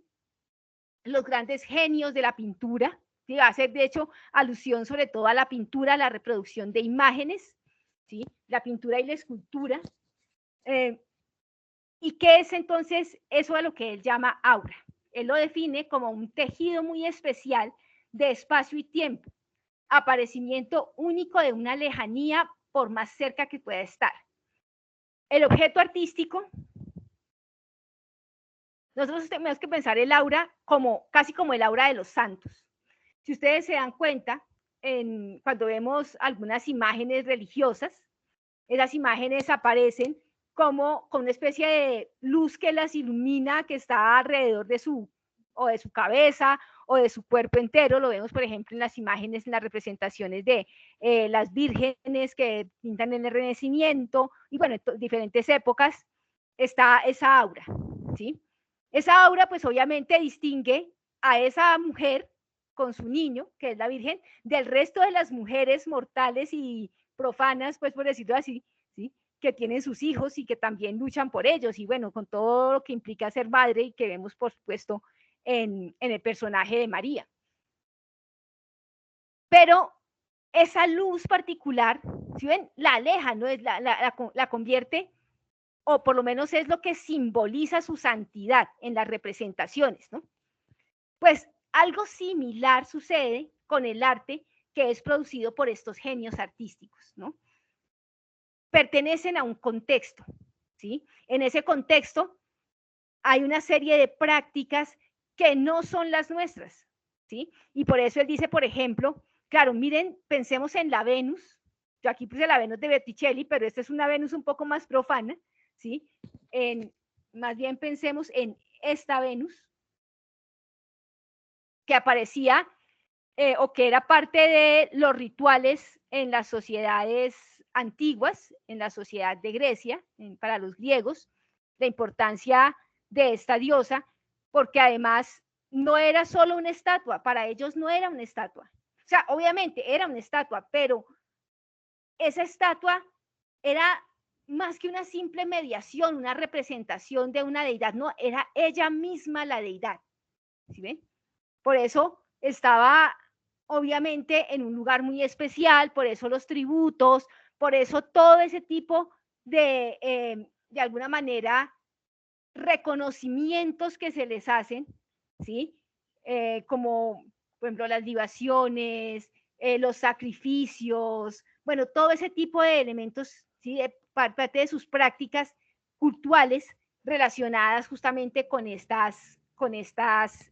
los grandes genios de la pintura, ¿sí? Hace de hecho alusión sobre todo a la pintura, a la reproducción de imágenes, ¿sí? La pintura y la escultura. Eh, ¿Y qué es entonces eso a lo que él llama aura? Él lo define como un tejido muy especial de espacio y tiempo, aparecimiento único de una lejanía por más cerca que pueda estar. El objeto artístico, nosotros tenemos que pensar el aura como casi como el aura de los santos. Si ustedes se dan cuenta, cuando vemos algunas imágenes religiosas, esas imágenes aparecen como con una especie de luz que las ilumina, que está alrededor de su cabeza o de su cuerpo entero. Lo vemos, por ejemplo, en las imágenes, en las representaciones de las vírgenes que pintan en el Renacimiento y bueno, en diferentes épocas está esa aura, ¿sí? Esa aura, pues obviamente distingue a esa mujer con su niño, que es la Virgen, del resto de las mujeres mortales y profanas, pues por decirlo así, ¿sí? Que tienen sus hijos y que también luchan por ellos, y bueno, con todo lo que implica ser madre y que vemos, por supuesto, en el personaje de María. Pero esa luz particular, si ven, la aleja, ¿no? La convierte, o por lo menos es lo que simboliza su santidad en las representaciones, ¿no? Pues algo similar sucede con el arte que es producido por estos genios artísticos, ¿no? Pertenecen a un contexto, ¿sí? En ese contexto hay una serie de prácticas que no son las nuestras, ¿sí? Y por eso él dice, por ejemplo, claro, miren, pensemos en la Venus. Yo aquí puse la Venus de Botticelli, pero esta es una Venus un poco más profana, ¿sí? Más bien pensemos en esta Venus, que aparecía o que era parte de los rituales en las sociedades antiguas, en la sociedad de Grecia, para los griegos, la importancia de esta diosa, porque además no era solo una estatua, para ellos no era una estatua. O sea, obviamente era una estatua, pero esa estatua era más que una simple mediación, una representación de una deidad, no, era ella misma la deidad. ¿Sí ven? Por eso estaba obviamente en un lugar muy especial, por eso los tributos, por eso todo ese tipo de alguna manera, reconocimientos que se les hacen, ¿sí? Como, por ejemplo, las libaciones, los sacrificios, bueno, todo ese tipo de elementos, ¿sí? Parte de sus prácticas culturales relacionadas justamente con estas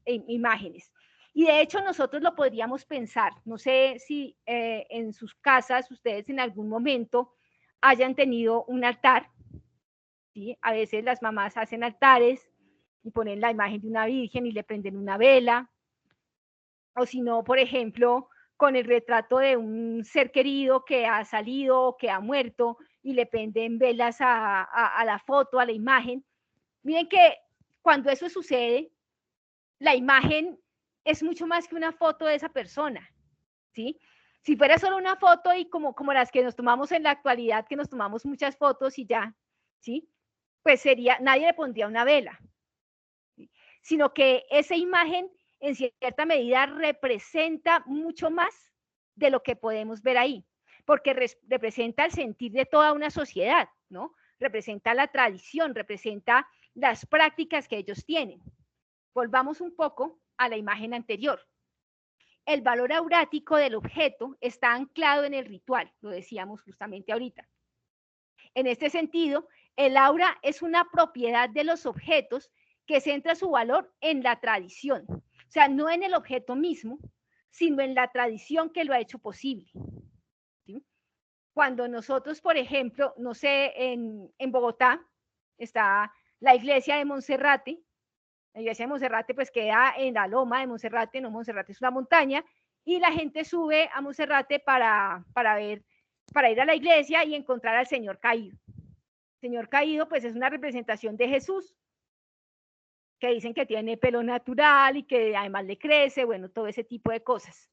imágenes. Y de hecho nosotros lo podríamos pensar, no sé si en sus casas ustedes en algún momento hayan tenido un altar, ¿sí? A veces las mamás hacen altares y ponen la imagen de una virgen y le prenden una vela, o si no, por ejemplo, con el retrato de un ser querido que ha salido o que ha muerto y le prenden velas a la foto, a la imagen. Miren que cuando eso sucede, la imagen es mucho más que una foto de esa persona, ¿sí? Si fuera solo una foto y como las que nos tomamos en la actualidad, que nos tomamos muchas fotos y ya, ¿sí? Pues sería, nadie le pondría una vela, ¿sí? Sino que esa imagen en cierta medida representa mucho más de lo que podemos ver ahí, porque representa el sentir de toda una sociedad, ¿no? Representa la tradición, representa las prácticas que ellos tienen. Volvamos un poco a la imagen anterior. El valor aurático del objeto está anclado en el ritual, lo decíamos justamente ahorita. En este sentido, el aura es una propiedad de los objetos que centra su valor en la tradición, o sea, no en el objeto mismo, sino en la tradición que lo ha hecho posible. ¿Sí? Cuando nosotros, por ejemplo, no sé, en Bogotá está la iglesia de Monserrate. La iglesia de Monserrate pues queda en la loma de Monserrate, no, Monserrate es una montaña, y la gente sube a Monserrate para ir a la iglesia y encontrar al Señor caído. El Señor caído pues es una representación de Jesús, que dicen que tiene pelo natural y que además le crece, bueno, todo ese tipo de cosas.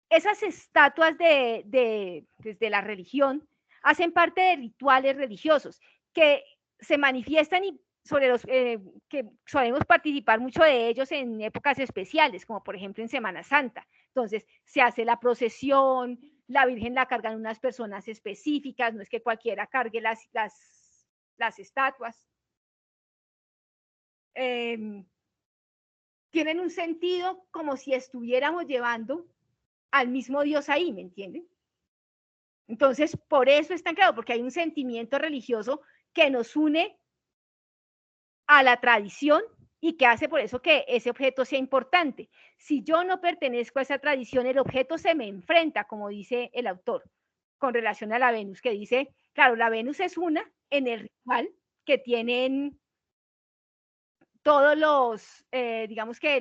Esas estatuas de la religión hacen parte de rituales religiosos que se manifiestan y sobre los que solemos participar mucho de ellos en épocas especiales, como por ejemplo en Semana Santa. Entonces, se hace la procesión, la Virgen la cargan unas personas específicas, no es que cualquiera cargue las estatuas. Tienen un sentido como si estuviéramos llevando al mismo Dios ahí, ¿me entienden? Entonces, por eso es tan claro, porque hay un sentimiento religioso que nos une a la tradición y que hace por eso que ese objeto sea importante. Si yo no pertenezco a esa tradición, el objeto se me enfrenta, como dice el autor, con relación a la Venus, que dice, claro, la Venus es una en el ritual que tienen todos los, digamos que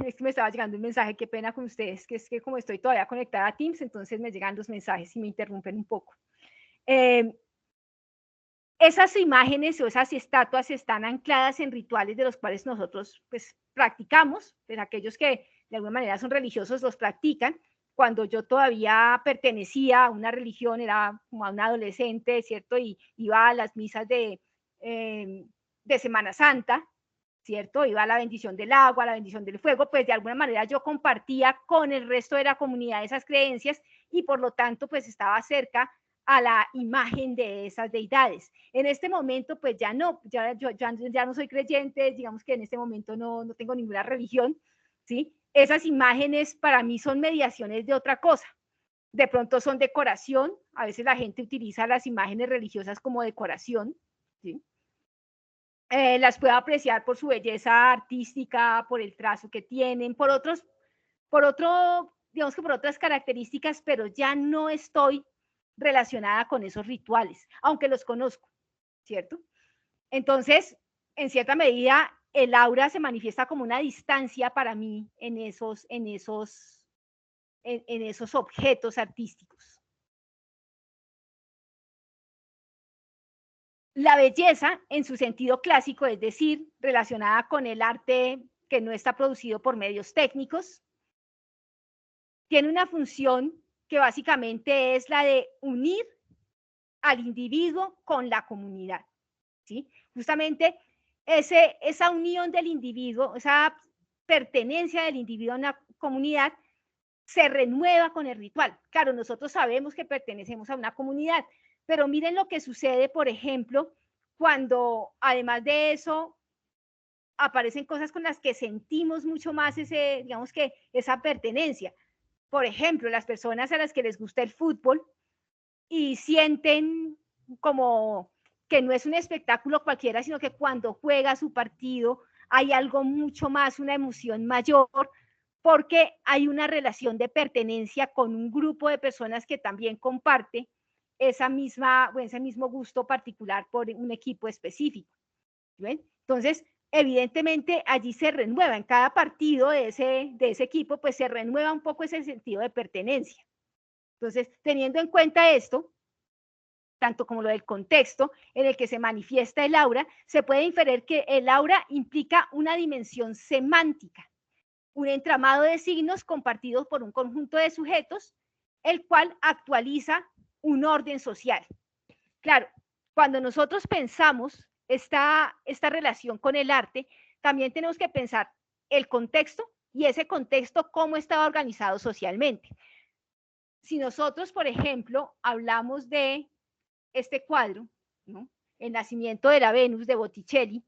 es que me estaba llegando un mensaje, qué pena con ustedes, que es que como estoy todavía conectada a Teams, entonces me llegan los mensajes y me interrumpen un poco. Esas imágenes o esas estatuas están ancladas en rituales de los cuales nosotros pues practicamos, pues aquellos que de alguna manera son religiosos los practican. Cuando yo todavía pertenecía a una religión, era como a un adolescente, ¿cierto? Y iba a las misas de Semana Santa, ¿cierto? Iba a la bendición del agua, a la bendición del fuego, pues de alguna manera yo compartía con el resto de la comunidad esas creencias y por lo tanto pues estaba cerca a la imagen de esas deidades. En este momento pues ya no, ya no soy creyente, digamos que en este momento no tengo ninguna religión, ¿sí? Esas imágenes para mí son mediaciones de otra cosa. De pronto son decoración, a veces la gente utiliza las imágenes religiosas como decoración, ¿sí? las puedo apreciar por su belleza artística, por el trazo que tienen, por otras características, pero ya no estoy relacionada con esos rituales, aunque los conozco, ¿cierto? Entonces, en cierta medida, el aura se manifiesta como una distancia para mí en esos objetos artísticos. La belleza, en su sentido clásico, es decir, relacionada con el arte que no está producido por medios técnicos, tiene una función que básicamente es la de unir al individuo con la comunidad, ¿sí? Justamente esa unión del individuo, esa pertenencia del individuo a una comunidad, se renueva con el ritual. Claro, nosotros sabemos que pertenecemos a una comunidad, pero miren lo que sucede, por ejemplo, cuando además de eso aparecen cosas con las que sentimos mucho más digamos que esa pertenencia. Por ejemplo, las personas a las que les gusta el fútbol y sienten como que no es un espectáculo cualquiera, sino que cuando juega su partido hay algo mucho más, una emoción mayor, porque hay una relación de pertenencia con un grupo de personas que también comparte ese mismo gusto particular por un equipo específico. ¿Ven? Entonces, evidentemente allí se renueva, en cada partido de ese equipo, pues se renueva un poco ese sentido de pertenencia. Entonces, teniendo en cuenta esto, tanto como lo del contexto en el que se manifiesta el aura, se puede inferir que el aura implica una dimensión semántica, un entramado de signos compartidos por un conjunto de sujetos, el cual actualiza un orden social. Claro, cuando nosotros pensamos esta relación con el arte, también tenemos que pensar el contexto y ese contexto cómo estaba organizado socialmente. Si nosotros, por ejemplo, hablamos de este cuadro, ¿no? El nacimiento de la Venus de Botticelli,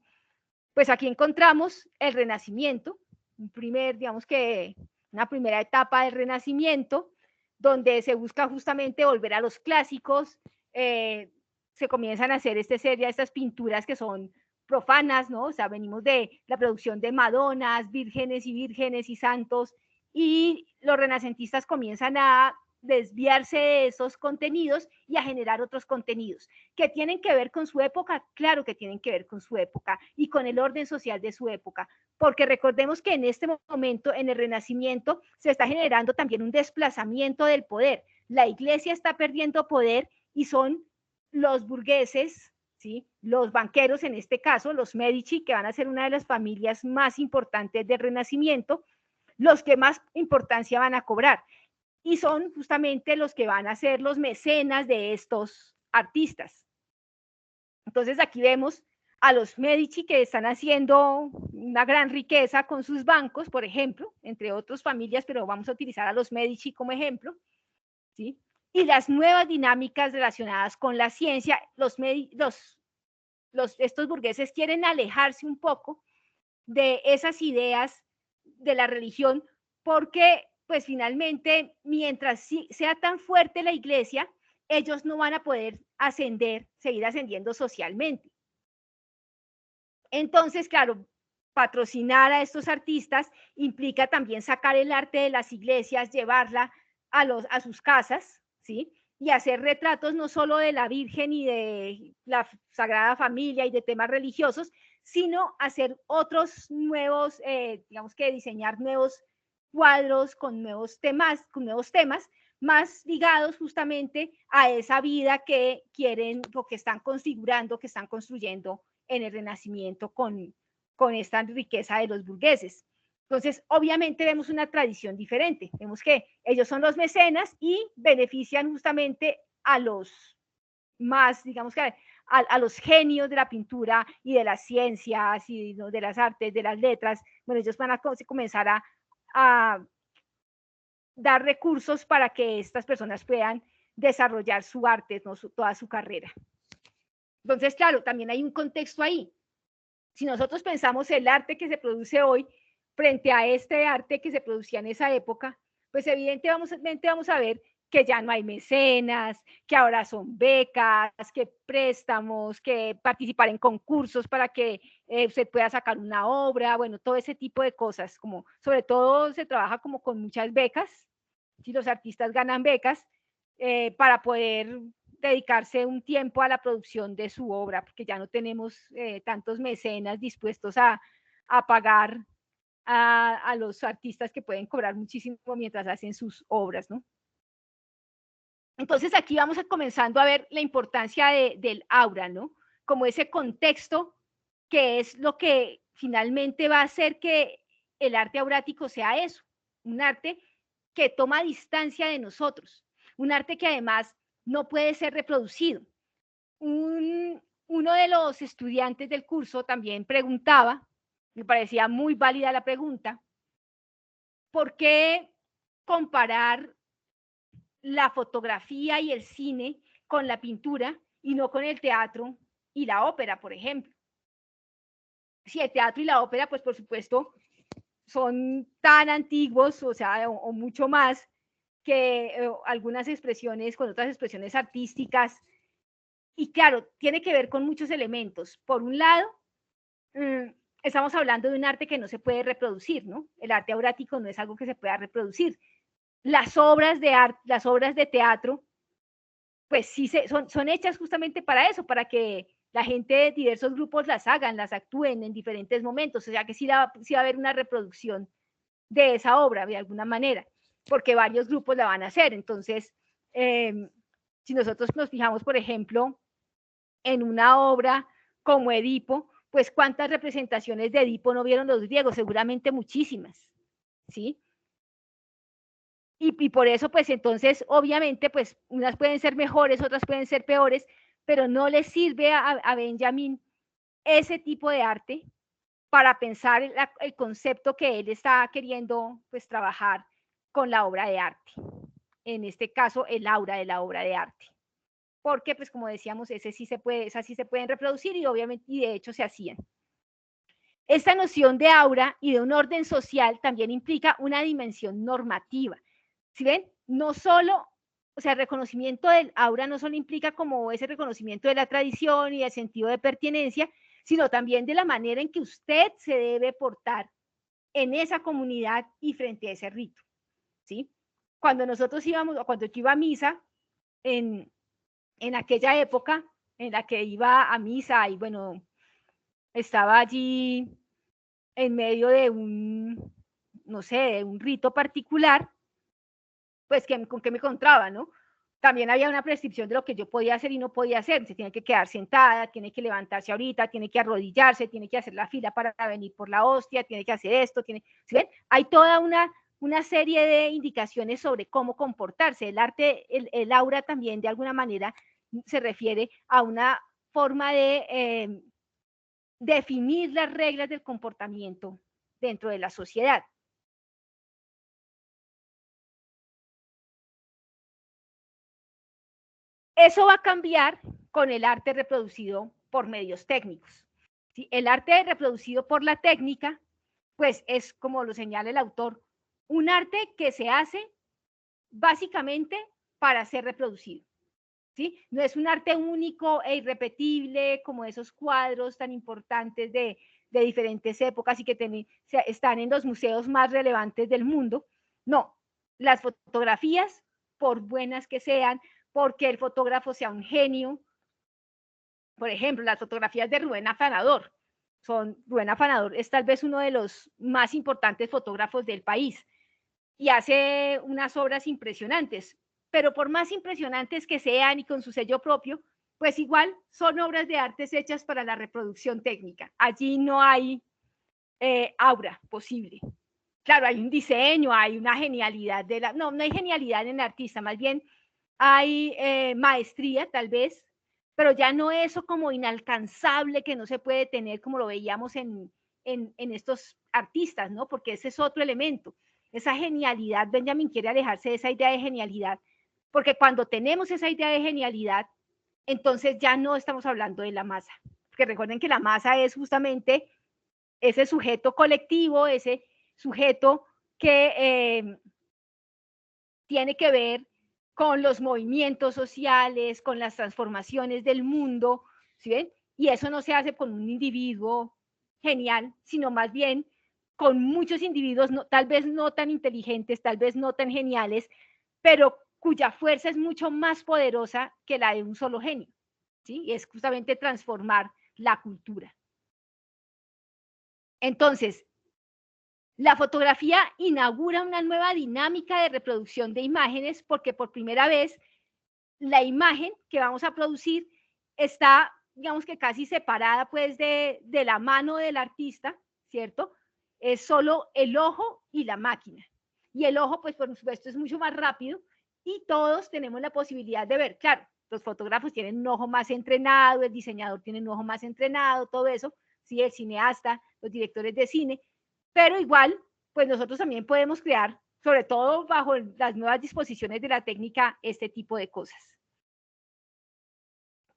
pues aquí encontramos el Renacimiento, digamos que una primera etapa del Renacimiento, donde se busca justamente volver a los clásicos, se comienzan a hacer estas pinturas que son profanas, ¿no? O sea, venimos de la producción de Madonas, vírgenes y santos, y los renacentistas comienzan a desviarse de esos contenidos y a generar otros contenidos que tienen que ver con su época, claro que tienen que ver con su época y con el orden social de su época, porque recordemos que en este momento, en el Renacimiento, se está generando también un desplazamiento del poder. La iglesia está perdiendo poder y son los burgueses, ¿sí? Los banqueros en este caso, los Medici, que van a ser una de las familias más importantes del Renacimiento, los que más importancia van a cobrar. Y son justamente los que van a ser los mecenas de estos artistas. Entonces aquí vemos a los Medici que están haciendo una gran riqueza con sus bancos, por ejemplo, entre otras familias, pero vamos a utilizar a los Medici como ejemplo, ¿sí? Y las nuevas dinámicas relacionadas con la ciencia, estos burgueses quieren alejarse un poco de esas ideas de la religión, porque pues finalmente, mientras sea tan fuerte la iglesia, ellos no van a poder seguir ascendiendo socialmente. Entonces, claro, patrocinar a estos artistas implica también sacar el arte de las iglesias, llevarla a sus casas, ¿sí? Y hacer retratos no solo de la Virgen y de la Sagrada Familia y de temas religiosos, sino hacer otros nuevos, digamos que diseñar nuevos cuadros con nuevos temas más ligados justamente a esa vida que quieren o que están configurando, que están construyendo en el Renacimiento con esta riqueza de los burgueses. Entonces, obviamente vemos una tradición diferente. Vemos que ellos son los mecenas y benefician justamente a los más, digamos que a los genios de la pintura y de las ciencias y de las artes, de las letras. Bueno, ellos van a comenzar a dar recursos para que estas personas puedan desarrollar su arte, ¿no? Toda su carrera. Entonces, claro, también hay un contexto ahí. Si nosotros pensamos el arte que se produce hoy frente a este arte que se producía en esa época, pues evidentemente vamos a ver que ya no hay mecenas, que ahora son becas, que préstamos, que participar en concursos para que usted pueda sacar una obra, bueno, todo ese tipo de cosas, como sobre todo se trabaja como con muchas becas, si los artistas ganan becas, para poder dedicarse un tiempo a la producción de su obra, porque ya no tenemos tantos mecenas dispuestos a pagar a los artistas que pueden cobrar muchísimo mientras hacen sus obras, ¿no? Entonces aquí vamos comenzando a ver la importancia del aura, ¿no? Como ese contexto que es lo que finalmente va a hacer que el arte aurático sea eso, un arte que toma distancia de nosotros, un arte que además no puede ser reproducido. Uno de los estudiantes del curso también preguntaba, me parecía muy válida la pregunta, ¿por qué comparar la fotografía y el cine con la pintura y no con el teatro y la ópera, por ejemplo? Si el teatro y la ópera, pues por supuesto, son tan antiguos, o sea, o mucho más que algunas expresiones, con otras expresiones artísticas. Y claro, tiene que ver con muchos elementos. Por un lado, estamos hablando de un arte que no se puede reproducir, ¿no? El arte aurático no es algo que se pueda reproducir. Las obras de arte, las obras de teatro, pues sí son hechas justamente para eso, para que la gente de diversos grupos las hagan, las actúen en diferentes momentos, o sea que sí va a haber una reproducción de esa obra de alguna manera, porque varios grupos la van a hacer. Entonces, si nosotros nos fijamos, por ejemplo, en una obra como Edipo, pues cuántas representaciones de Edipo no vieron los griegos, seguramente muchísimas, ¿sí? Y por eso, pues entonces, obviamente, pues unas pueden ser mejores, otras pueden ser peores, pero no le sirve a Benjamin ese tipo de arte para pensar el concepto que él está queriendo pues trabajar con la obra de arte. En este caso, el aura de la obra de arte. Porque, pues como decíamos, esas sí se pueden reproducir y obviamente, y de hecho se hacían. Esta noción de aura y de un orden social también implica una dimensión normativa. ¿Sí ven? No solo, o sea, el reconocimiento del aura no solo implica como ese reconocimiento de la tradición y del sentido de pertenencia, sino también de la manera en que usted se debe portar en esa comunidad y frente a ese rito, ¿sí? Cuando nosotros íbamos, o cuando yo iba a misa, en aquella época en la que iba a misa y bueno, estaba allí en medio de un, no sé, de un rito particular, pues con qué me encontraba, ¿no? También había una prescripción de lo que yo podía hacer y no podía hacer. Se tiene que quedar sentada, tiene que levantarse ahorita, tiene que arrodillarse, tiene que hacer la fila para venir por la hostia, tiene que hacer esto, ¿sí ven? Hay toda una serie de indicaciones sobre cómo comportarse. El arte, el aura también de alguna manera se refiere a una forma de definir las reglas del comportamiento dentro de la sociedad. Eso va a cambiar con el arte reproducido por medios técnicos. ¿Sí? El arte reproducido por la técnica, pues es, como lo señala el autor, un arte que se hace básicamente para ser reproducido. ¿Sí? No es un arte único e irrepetible como esos cuadros tan importantes de diferentes épocas y que están en los museos más relevantes del mundo. No, las fotografías, por buenas que sean, porque el fotógrafo sea un genio. Por ejemplo, las fotografías de Rubén Afanador. Rubén Afanador es tal vez uno de los más importantes fotógrafos del país y hace unas obras impresionantes, pero por más impresionantes que sean y con su sello propio, pues igual son obras de arte hechas para la reproducción técnica. Allí no hay aura posible. Claro, hay un diseño, hay una genialidad no hay genialidad en el artista, más bien hay maestría tal vez, pero ya no eso como inalcanzable que no se puede tener como lo veíamos en estos artistas, ¿no? Porque ese es otro elemento, esa genialidad. Benjamin quiere alejarse de esa idea de genialidad, porque cuando tenemos esa idea de genialidad, entonces ya no estamos hablando de la masa, porque recuerden que la masa es justamente ese sujeto colectivo, ese sujeto que tiene que ver con los movimientos sociales, con las transformaciones del mundo, ¿sí ven? Y eso no se hace con un individuo genial, sino más bien con muchos individuos, tal vez no tan inteligentes, tal vez no tan geniales, pero cuya fuerza es mucho más poderosa que la de un solo genio, ¿sí? Y es justamente transformar la cultura. Entonces, la fotografía inaugura una nueva dinámica de reproducción de imágenes porque por primera vez la imagen que vamos a producir está, digamos que casi separada pues de la mano del artista, ¿cierto? Es solo el ojo y la máquina. Y el ojo, pues por supuesto, es mucho más rápido y todos tenemos la posibilidad de ver. Claro, los fotógrafos tienen un ojo más entrenado, el diseñador tiene un ojo más entrenado, todo eso, ¿sí? El cineasta, los directores de cine, pero igual, pues nosotros también podemos crear, sobre todo bajo las nuevas disposiciones de la técnica, este tipo de cosas.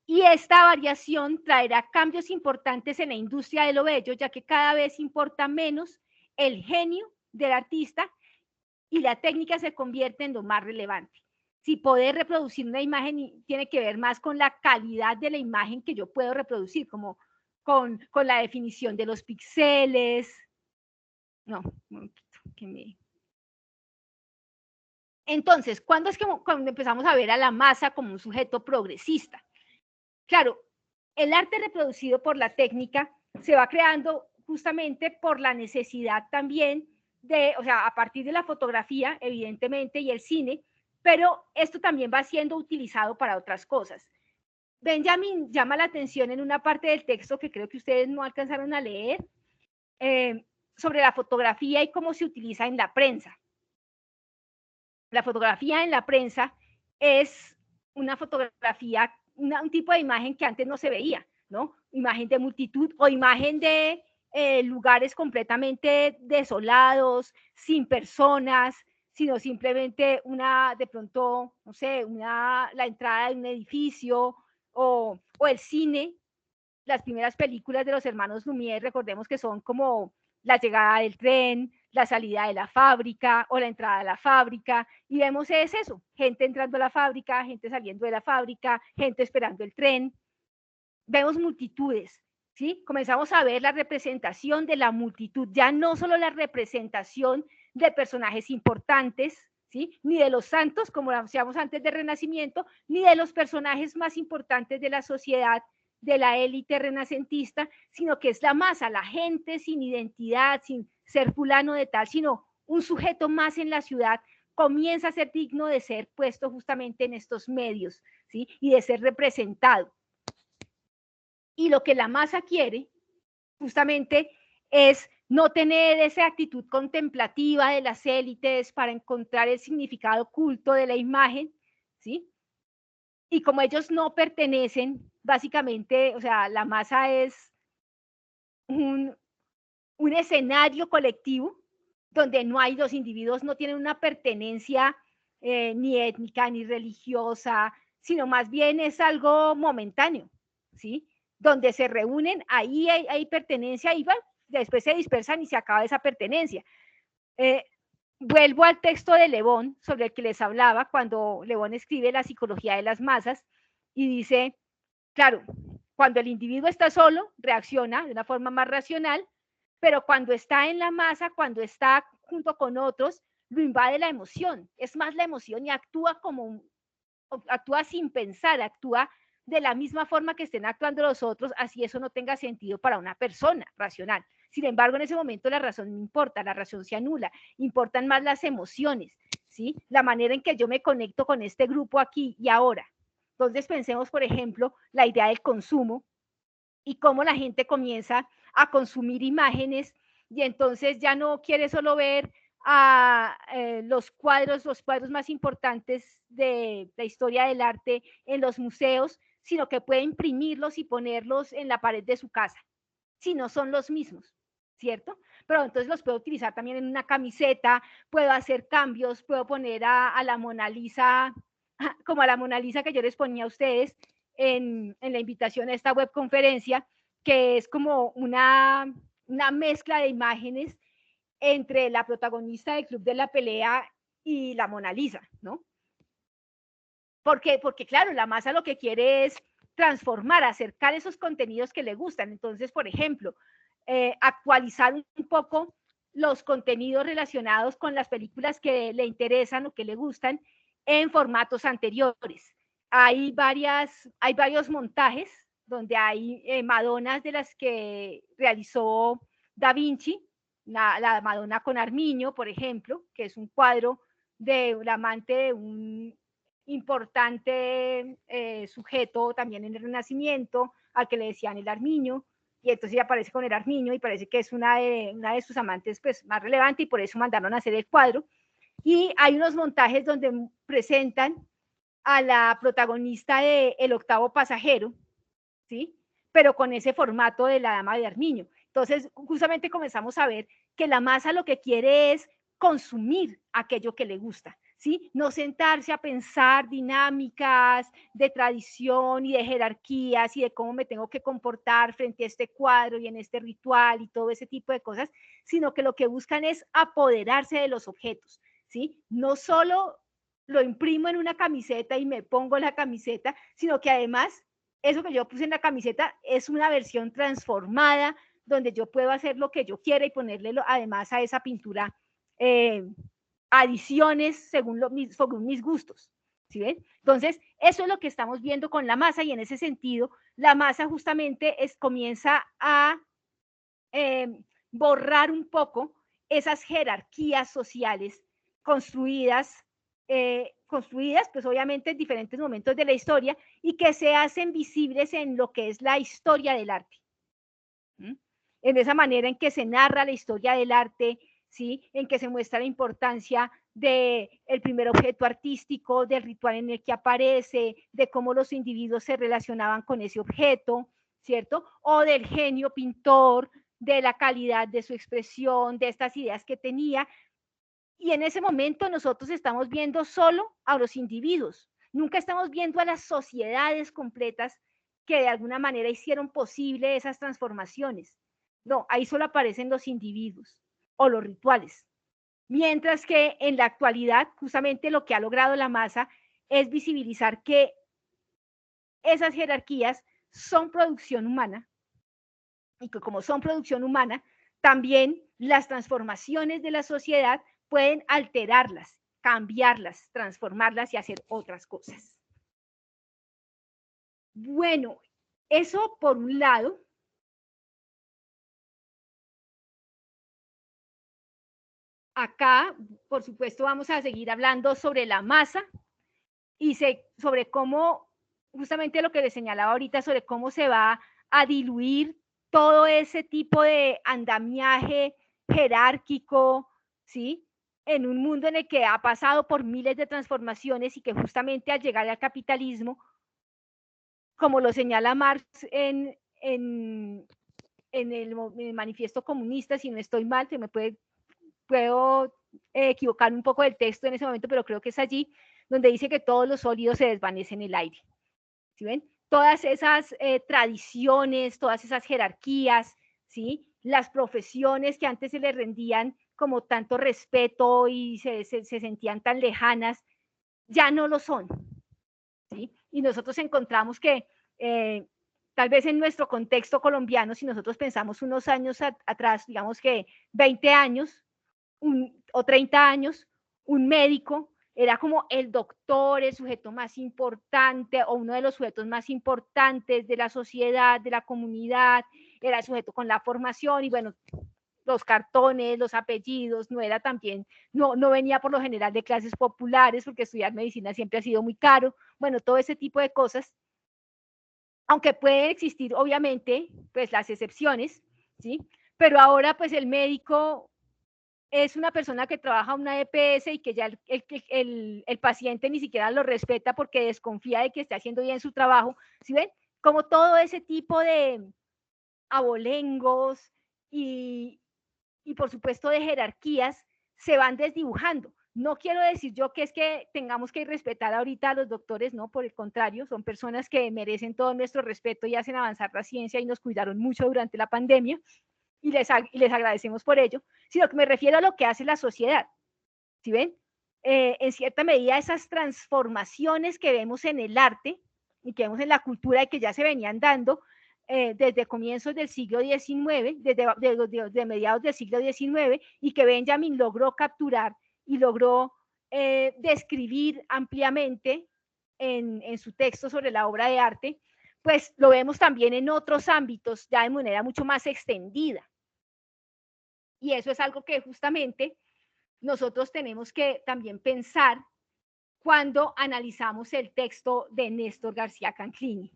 Y esta variación traerá cambios importantes en la industria de lo bello, ya que cada vez importa menos el genio del artista y la técnica se convierte en lo más relevante. Si poder reproducir una imagen tiene que ver más con la calidad de la imagen que yo puedo reproducir, como con la definición de los píxeles. No, un momentito, que me... Entonces, ¿cuándo es que cuando empezamos a ver a la masa como un sujeto progresista? Claro, el arte reproducido por la técnica se va creando justamente por la necesidad también de, o sea, a partir de la fotografía, evidentemente, y el cine, pero esto también va siendo utilizado para otras cosas. Benjamin llama la atención en una parte del texto que creo que ustedes no alcanzaron a leer, sobre la fotografía y cómo se utiliza en la prensa. La fotografía en la prensa es una fotografía, un tipo de imagen que antes no se veía, ¿no? Imagen de multitud o imagen de lugares completamente desolados, sin personas, sino simplemente de pronto, no sé, la entrada de un edificio o el cine. Las primeras películas de los hermanos Lumière, recordemos que son como la llegada del tren, la salida de la fábrica o la entrada de la fábrica, y vemos es eso, gente entrando a la fábrica, gente saliendo de la fábrica, gente esperando el tren, vemos multitudes, ¿sí? Comenzamos a ver la representación de la multitud, ya no solo la representación de personajes importantes, ¿sí? Ni de los santos, como lo hacíamos antes del Renacimiento, ni de los personajes más importantes de la sociedad, de la élite renacentista, sino que es la masa, la gente sin identidad, sin ser fulano de tal, sino un sujeto más en la ciudad comienza a ser digno de ser puesto justamente en estos medios, ¿sí? Y de ser representado. Y lo que la masa quiere justamente es no tener esa actitud contemplativa de las élites para encontrar el significado oculto de la imagen, ¿sí? Y como ellos no pertenecen, básicamente, o sea, la masa es un escenario colectivo donde no hay, los individuos no tienen una pertenencia ni étnica ni religiosa, sino más bien es algo momentáneo, ¿sí? Donde se reúnen, ahí hay pertenencia y bueno, después se dispersan y se acaba esa pertenencia. Vuelvo al texto de Le Bon, sobre el que les hablaba, cuando Le Bon escribe La psicología de las masas, y dice, claro, cuando el individuo está solo, reacciona de una forma más racional, pero cuando está en la masa, cuando está junto con otros, lo invade la emoción, es más la emoción y actúa sin pensar, actúa de la misma forma que estén actuando los otros, así eso no tenga sentido para una persona racional. Sin embargo, en ese momento la razón no importa, la razón se anula, importan más las emociones, ¿sí? La manera en que yo me conecto con este grupo aquí y ahora. Entonces pensemos, por ejemplo, la idea del consumo y cómo la gente comienza a consumir imágenes y entonces ya no quiere solo ver a los cuadros más importantes de la historia del arte en los museos, sino que puede imprimirlos y ponerlos en la pared de su casa, si no son los mismos, ¿cierto? Pero entonces los puedo utilizar también en una camiseta, puedo hacer cambios, puedo poner a la Mona Lisa, como a la Mona Lisa que yo les ponía a ustedes en la invitación a esta webconferencia, que es como una mezcla de imágenes entre la protagonista del Club de la Pelea y la Mona Lisa, ¿no? Porque claro, la masa lo que quiere es transformar, acercar esos contenidos que le gustan. Entonces, por ejemplo, actualizar un poco los contenidos relacionados con las películas que le interesan o que le gustan en formatos anteriores. Hay varios montajes donde hay Madonas de las que realizó Da Vinci, la Madonna con Armiño, por ejemplo, que es un cuadro de la amante de un importante sujeto también en el Renacimiento, al que le decían el Armiño, y entonces ella aparece con el Armiño y parece que es una de sus amantes pues, más relevante y por eso mandaron a hacer el cuadro. Y hay unos montajes donde presentan a la protagonista de El octavo pasajero, ¿sí? Pero con ese formato de la dama de Armiño. Entonces, justamente comenzamos a ver que la masa lo que quiere es consumir aquello que le gusta, ¿sí? No sentarse a pensar dinámicas de tradición y de jerarquías y de cómo me tengo que comportar frente a este cuadro y en este ritual y todo ese tipo de cosas, sino que lo que buscan es apoderarse de los objetos, ¿sí? No solo lo imprimo en una camiseta y me pongo la camiseta, sino que además eso que yo puse en la camiseta es una versión transformada donde yo puedo hacer lo que yo quiera y ponerle además a esa pintura adiciones según mis gustos. ¿Sí ven? Entonces, eso es lo que estamos viendo con la masa y en ese sentido, la masa justamente comienza a borrar un poco esas jerarquías sociales construidas pues obviamente en diferentes momentos de la historia y que se hacen visibles en lo que es la historia del arte. ¿Mm? En esa manera en que se narra la historia del arte, ¿sí? En que se muestra la importancia del primer objeto artístico, del ritual en el que aparece, de cómo los individuos se relacionaban con ese objeto, ¿cierto? O del genio pintor, de la calidad de su expresión, de estas ideas que tenía. Y en ese momento nosotros estamos viendo solo a los individuos, nunca estamos viendo a las sociedades completas que de alguna manera hicieron posible esas transformaciones. No, ahí solo aparecen los individuos o los rituales. Mientras que en la actualidad, justamente lo que ha logrado la masa es visibilizar que esas jerarquías son producción humana y que como son producción humana, también las transformaciones de la sociedad pueden alterarlas, cambiarlas, transformarlas y hacer otras cosas. Bueno, eso por un lado. Acá, por supuesto, vamos a seguir hablando sobre la masa y sobre cómo, justamente lo que les señalaba ahorita, sobre cómo se va a diluir todo ese tipo de andamiaje jerárquico, ¿sí? En un mundo en el que ha pasado por miles de transformaciones y que justamente al llegar al capitalismo, como lo señala Marx en el manifiesto comunista, si no estoy mal, que puedo equivocar un poco del texto en ese momento, pero creo que es allí donde dice que todos los sólidos se desvanecen en el aire. ¿Sí ven? Todas esas tradiciones, todas esas jerarquías, ¿sí? Las profesiones que antes se les rendían como tanto respeto y se sentían tan lejanas, ya no lo son. ¿Sí? Y nosotros encontramos que tal vez en nuestro contexto colombiano, si nosotros pensamos unos años atrás, digamos que 20 años o 30 años, un médico era como el doctor, el sujeto más importante o uno de los sujetos más importantes de la sociedad, de la comunidad, era el sujeto con la formación y bueno, los cartones, los apellidos, no era también, no venía por lo general de clases populares porque estudiar medicina siempre ha sido muy caro, bueno, todo ese tipo de cosas, aunque pueden existir obviamente pues las excepciones, ¿sí? Pero ahora pues el médico es una persona que trabaja una EPS y que ya el paciente ni siquiera lo respeta porque desconfía de que esté haciendo bien su trabajo, ¿sí ven? Como todo ese tipo de abolengos y por supuesto de jerarquías se van desdibujando. No quiero decir yo que es que tengamos que respetar ahorita a los doctores, no, por el contrario, son personas que merecen todo nuestro respeto y hacen avanzar la ciencia y nos cuidaron mucho durante la pandemia y les agradecemos por ello, sino que me refiero a lo que hace la sociedad. ¿Sí ven? en cierta medida esas transformaciones que vemos en el arte y que vemos en la cultura y que ya se venían dando desde comienzos del siglo XIX, desde mediados del siglo XIX, y que Benjamin logró capturar y logró describir ampliamente en su texto sobre la obra de arte, pues lo vemos también en otros ámbitos ya de manera mucho más extendida. Y eso es algo que justamente nosotros tenemos que también pensar cuando analizamos el texto de Néstor García Canclini.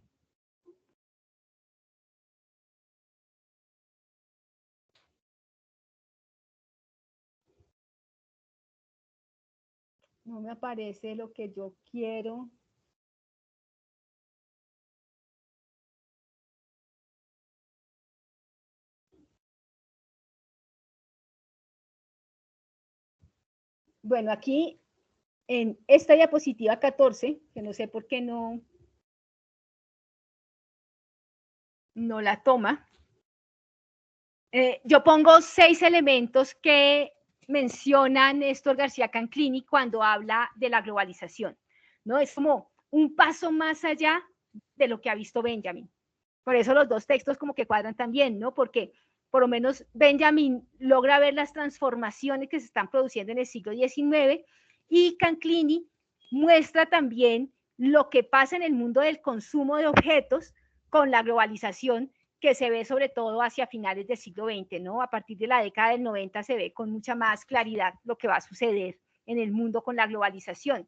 No me aparece lo que yo quiero. Bueno, aquí en esta diapositiva 14, que no sé por qué no la toma, yo pongo 6 elementos que menciona Néstor García Canclini cuando habla de la globalización, ¿no? Es como un paso más allá de lo que ha visto Benjamin. Por eso los dos textos como que cuadran también, ¿no? Porque por lo menos Benjamin logra ver las transformaciones que se están produciendo en el siglo XIX y Canclini muestra también lo que pasa en el mundo del consumo de objetos con la globalización que se ve sobre todo hacia finales del siglo XX, ¿no? A partir de la década del 90 se ve con mucha más claridad lo que va a suceder en el mundo con la globalización.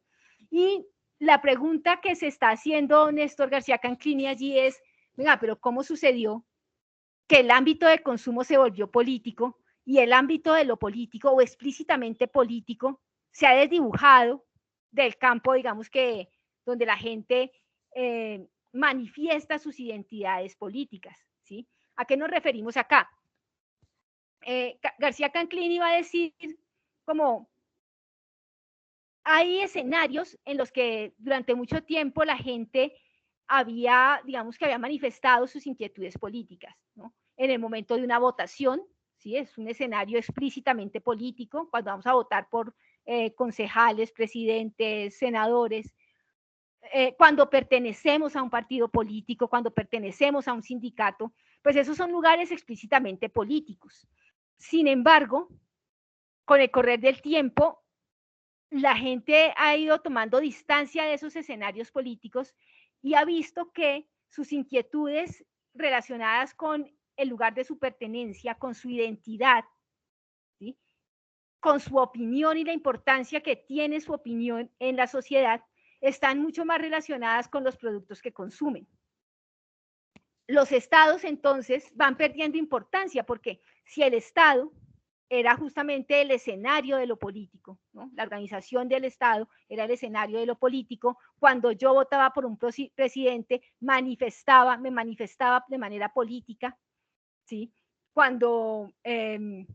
Y la pregunta que se está haciendo Néstor García Canclini allí es, venga, pero ¿cómo sucedió que el ámbito de consumo se volvió político y el ámbito de lo político o explícitamente político se ha desdibujado del campo, digamos que, donde la gente manifiesta sus identidades políticas, ¿sí? ¿A qué nos referimos acá? García Canclini va a decir como hay escenarios en los que durante mucho tiempo la gente había, digamos que había manifestado sus inquietudes políticas, ¿no? En el momento de una votación, ¿sí? Es un escenario explícitamente político, cuando vamos a votar por concejales, presidentes, senadores, cuando pertenecemos a un partido político, cuando pertenecemos a un sindicato, pues esos son lugares explícitamente políticos. Sin embargo, con el correr del tiempo, la gente ha ido tomando distancia de esos escenarios políticos y ha visto que sus inquietudes relacionadas con el lugar de su pertenencia, con su identidad, ¿sí? Con su opinión y la importancia que tiene su opinión en la sociedad, están mucho más relacionadas con los productos que consumen. Los estados entonces van perdiendo importancia porque si el Estado era justamente el escenario de lo político, ¿no? La organización del Estado era el escenario de lo político. Cuando yo votaba por un presidente, me manifestaba de manera política, ¿sí? Cuando el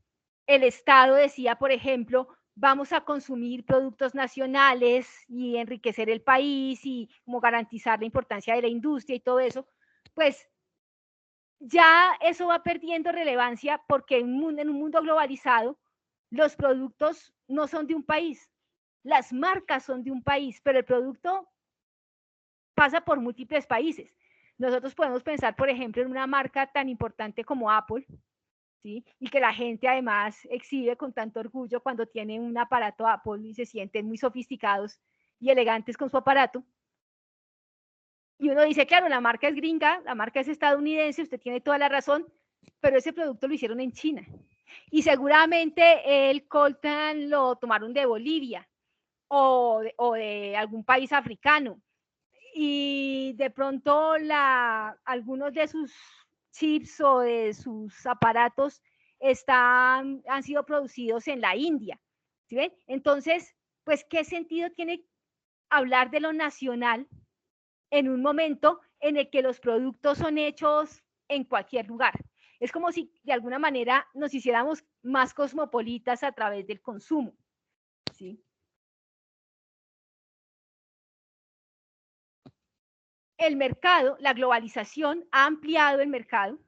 Estado decía, por ejemplo, vamos a consumir productos nacionales y enriquecer el país y como garantizar la importancia de la industria y todo eso, pues ya eso va perdiendo relevancia porque en un mundo globalizado los productos no son de un país, las marcas son de un país, pero el producto pasa por múltiples países. Nosotros podemos pensar, por ejemplo, en una marca tan importante como Apple, ¿sí? Y que la gente además exhibe con tanto orgullo cuando tiene un aparato Apple y se sienten muy sofisticados y elegantes con su aparato. Y uno dice, claro, la marca es gringa, la marca es estadounidense, usted tiene toda la razón, pero ese producto lo hicieron en China. Y seguramente el coltan lo tomaron de Bolivia o de algún país africano. Y de pronto algunos de sus chips o de sus aparatos han sido producidos en la India. ¿Sí ven? Entonces, pues, ¿qué sentido tiene hablar de lo nacional en un momento en el que los productos son hechos en cualquier lugar? Es como si de alguna manera nos hiciéramos más cosmopolitas a través del consumo, ¿sí? El mercado, la globalización ha ampliado el mercado,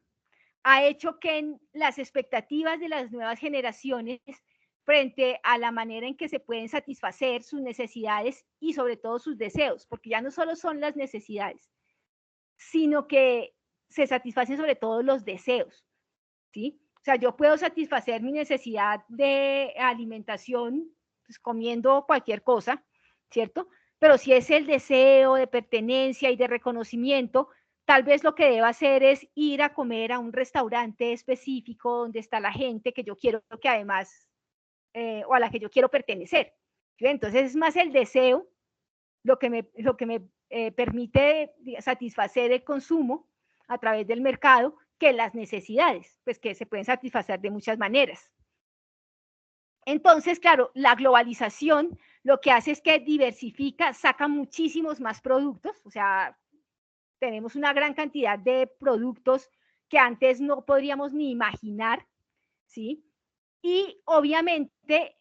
ha hecho que las expectativas de las nuevas generaciones frente a la manera en que se pueden satisfacer sus necesidades y sobre todo sus deseos, porque ya no solo son las necesidades, sino que se satisfacen sobre todo los deseos, ¿sí? O sea, yo puedo satisfacer mi necesidad de alimentación pues, comiendo cualquier cosa, ¿cierto? Pero si es el deseo de pertenencia y de reconocimiento, tal vez lo que deba hacer es ir a comer a un restaurante específico donde está la gente que yo quiero que además, o a la que yo quiero pertenecer. ¿Sí? Entonces es más el deseo lo que me permite satisfacer el consumo a través del mercado que las necesidades, pues que se pueden satisfacer de muchas maneras. Entonces, claro, la globalización lo que hace es que diversifica, saca muchísimos más productos, o sea, tenemos una gran cantidad de productos que antes no podríamos ni imaginar, ¿sí? Y obviamente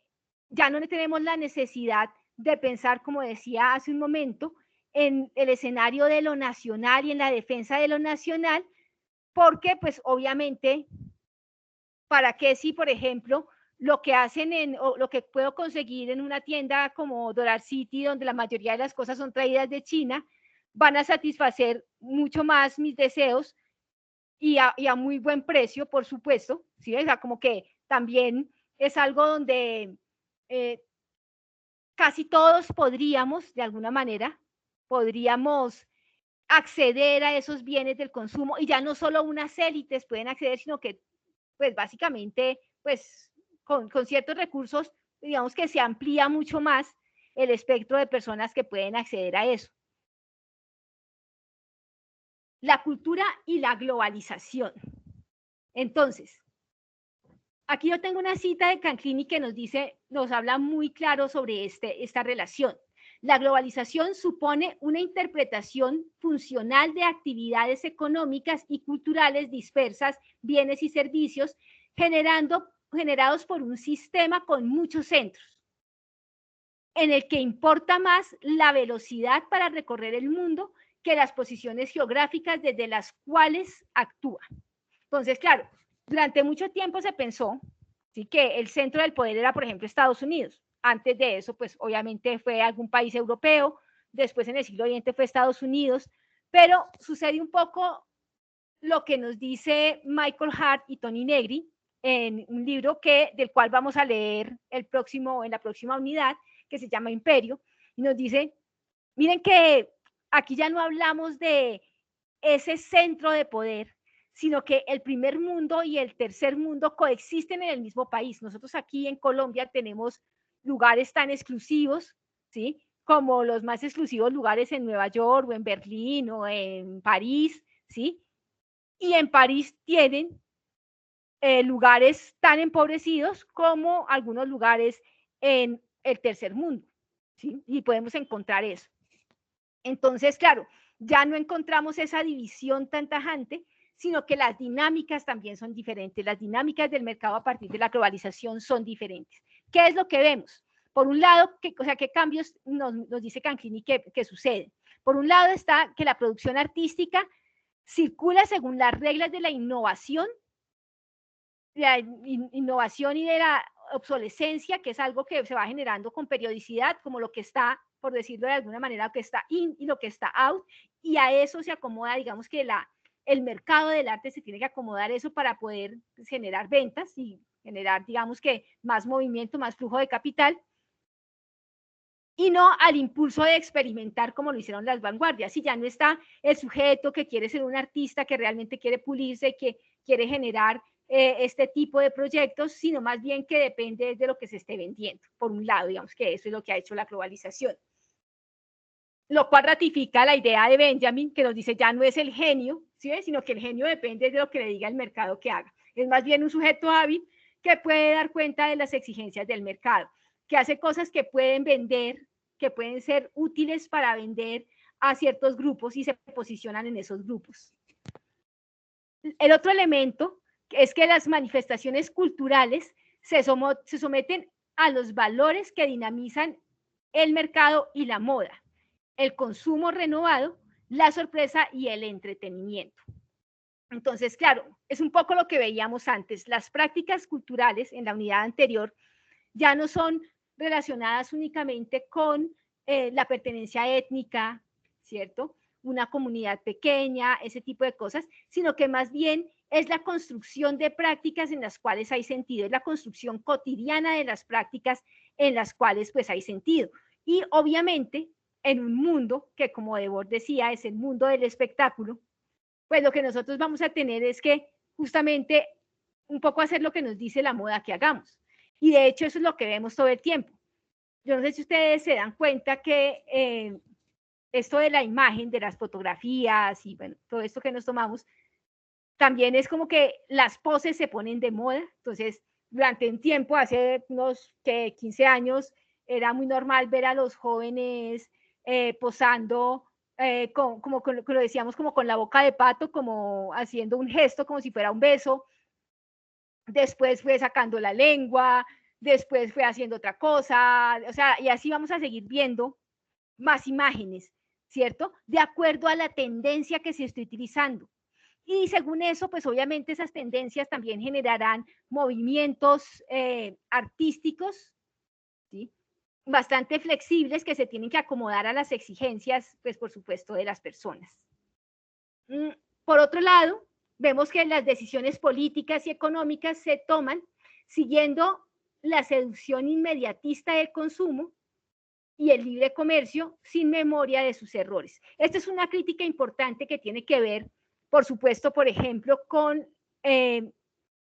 ya no tenemos la necesidad de pensar, como decía hace un momento, en el escenario de lo nacional y en la defensa de lo nacional, porque pues obviamente, ¿para qué si, por ejemplo, lo que hacen o lo que puedo conseguir en una tienda como Dollar City, donde la mayoría de las cosas son traídas de China, van a satisfacer mucho más mis deseos y a muy buen precio, por supuesto, ¿sí? O sea, como que también es algo donde casi todos podríamos, de alguna manera, podríamos acceder a esos bienes del consumo y ya no solo unas élites pueden acceder, sino que, pues básicamente, pues con ciertos recursos, digamos que se amplía mucho más el espectro de personas que pueden acceder a eso. La cultura y la globalización. Entonces, aquí yo tengo una cita de Canclini que nos habla muy claro sobre esta relación. La globalización supone una interpretación funcional de actividades económicas y culturales dispersas, bienes y servicios, generados por un sistema con muchos centros, en el que importa más la velocidad para recorrer el mundo que las posiciones geográficas desde las cuales actúa. Entonces, claro, durante mucho tiempo se pensó, ¿sí?, que el centro del poder era, por ejemplo, Estados Unidos. Antes de eso, pues obviamente fue algún país europeo, después en el siglo XX fue Estados Unidos, pero sucede un poco lo que nos dice Michael Hart y Tony Negri en un libro del cual vamos a leer en la próxima unidad, que se llama Imperio, y nos dice, miren que aquí ya no hablamos de ese centro de poder, sino que el primer mundo y el tercer mundo coexisten en el mismo país. Nosotros aquí en Colombia tenemos lugares tan exclusivos, ¿sí?, como los más exclusivos lugares en Nueva York o en Berlín o en París, ¿sí? Y en París tienen lugares tan empobrecidos como algunos lugares en el tercer mundo, ¿sí? Y podemos encontrar eso. Entonces, claro, ya no encontramos esa división tan tajante, sino que las dinámicas también son diferentes. Las dinámicas del mercado a partir de la globalización son diferentes. ¿Qué es lo que vemos? Por un lado, ¿qué cambios nos dice Canclini que suceden? Por un lado está que la producción artística circula según las reglas de la innovación y de la obsolescencia, que es algo que se va generando con periodicidad, como lo que está, por decirlo de alguna manera, lo que está in y lo que está out, y a eso se acomoda, digamos que el mercado del arte se tiene que acomodar eso para poder generar ventas y generar, digamos que, más movimiento, más flujo de capital, y no al impulso de experimentar como lo hicieron las vanguardias. Si ya no está el sujeto que quiere ser un artista, que realmente quiere pulirse, que quiere generar este tipo de proyectos, sino más bien que depende de lo que se esté vendiendo. Por un lado, digamos que eso es lo que ha hecho la globalización. Lo cual ratifica la idea de Benjamin, que nos dice ya no es el genio, ¿sí?, sino que el genio depende de lo que le diga el mercado que haga. Es más bien un sujeto hábil que puede dar cuenta de las exigencias del mercado, que hace cosas que pueden vender, que pueden ser útiles para vender a ciertos grupos y se posicionan en esos grupos. El otro elemento es que las manifestaciones culturales se someten a los valores que dinamizan el mercado y la moda, el consumo renovado, la sorpresa y el entretenimiento. Entonces, claro, es un poco lo que veíamos antes. Las prácticas culturales en la unidad anterior ya no son relacionadas únicamente con la pertenencia étnica, ¿cierto? Una comunidad pequeña, ese tipo de cosas, sino que más bien es la construcción de prácticas en las cuales hay sentido, es la construcción cotidiana de las prácticas en las cuales pues hay sentido. Y obviamente en un mundo que, como Debord decía, es el mundo del espectáculo, pues lo que nosotros vamos a tener es que justamente un poco hacer lo que nos dice la moda que hagamos. Y de hecho eso es lo que vemos todo el tiempo. Yo no sé si ustedes se dan cuenta que esto de la imagen, de las fotografías y bueno, todo esto que nos tomamos, también es como que las poses se ponen de moda. Entonces, durante un tiempo, hace unos 15 años, era muy normal ver a los jóvenes posando, como lo decíamos, como con la boca de pato, como haciendo un gesto, como si fuera un beso. Después fue sacando la lengua, después fue haciendo otra cosa, o sea, y así vamos a seguir viendo más imágenes, ¿cierto? De acuerdo a la tendencia que se esté utilizando. Y según eso, pues obviamente esas tendencias también generarán movimientos artísticos, ¿sí? Bastante flexibles que se tienen que acomodar a las exigencias, pues por supuesto, de las personas. Por otro lado, vemos que las decisiones políticas y económicas se toman siguiendo la seducción inmediatista del consumo y el libre comercio sin memoria de sus errores. Esta es una crítica importante que tiene que ver, por supuesto, por ejemplo, con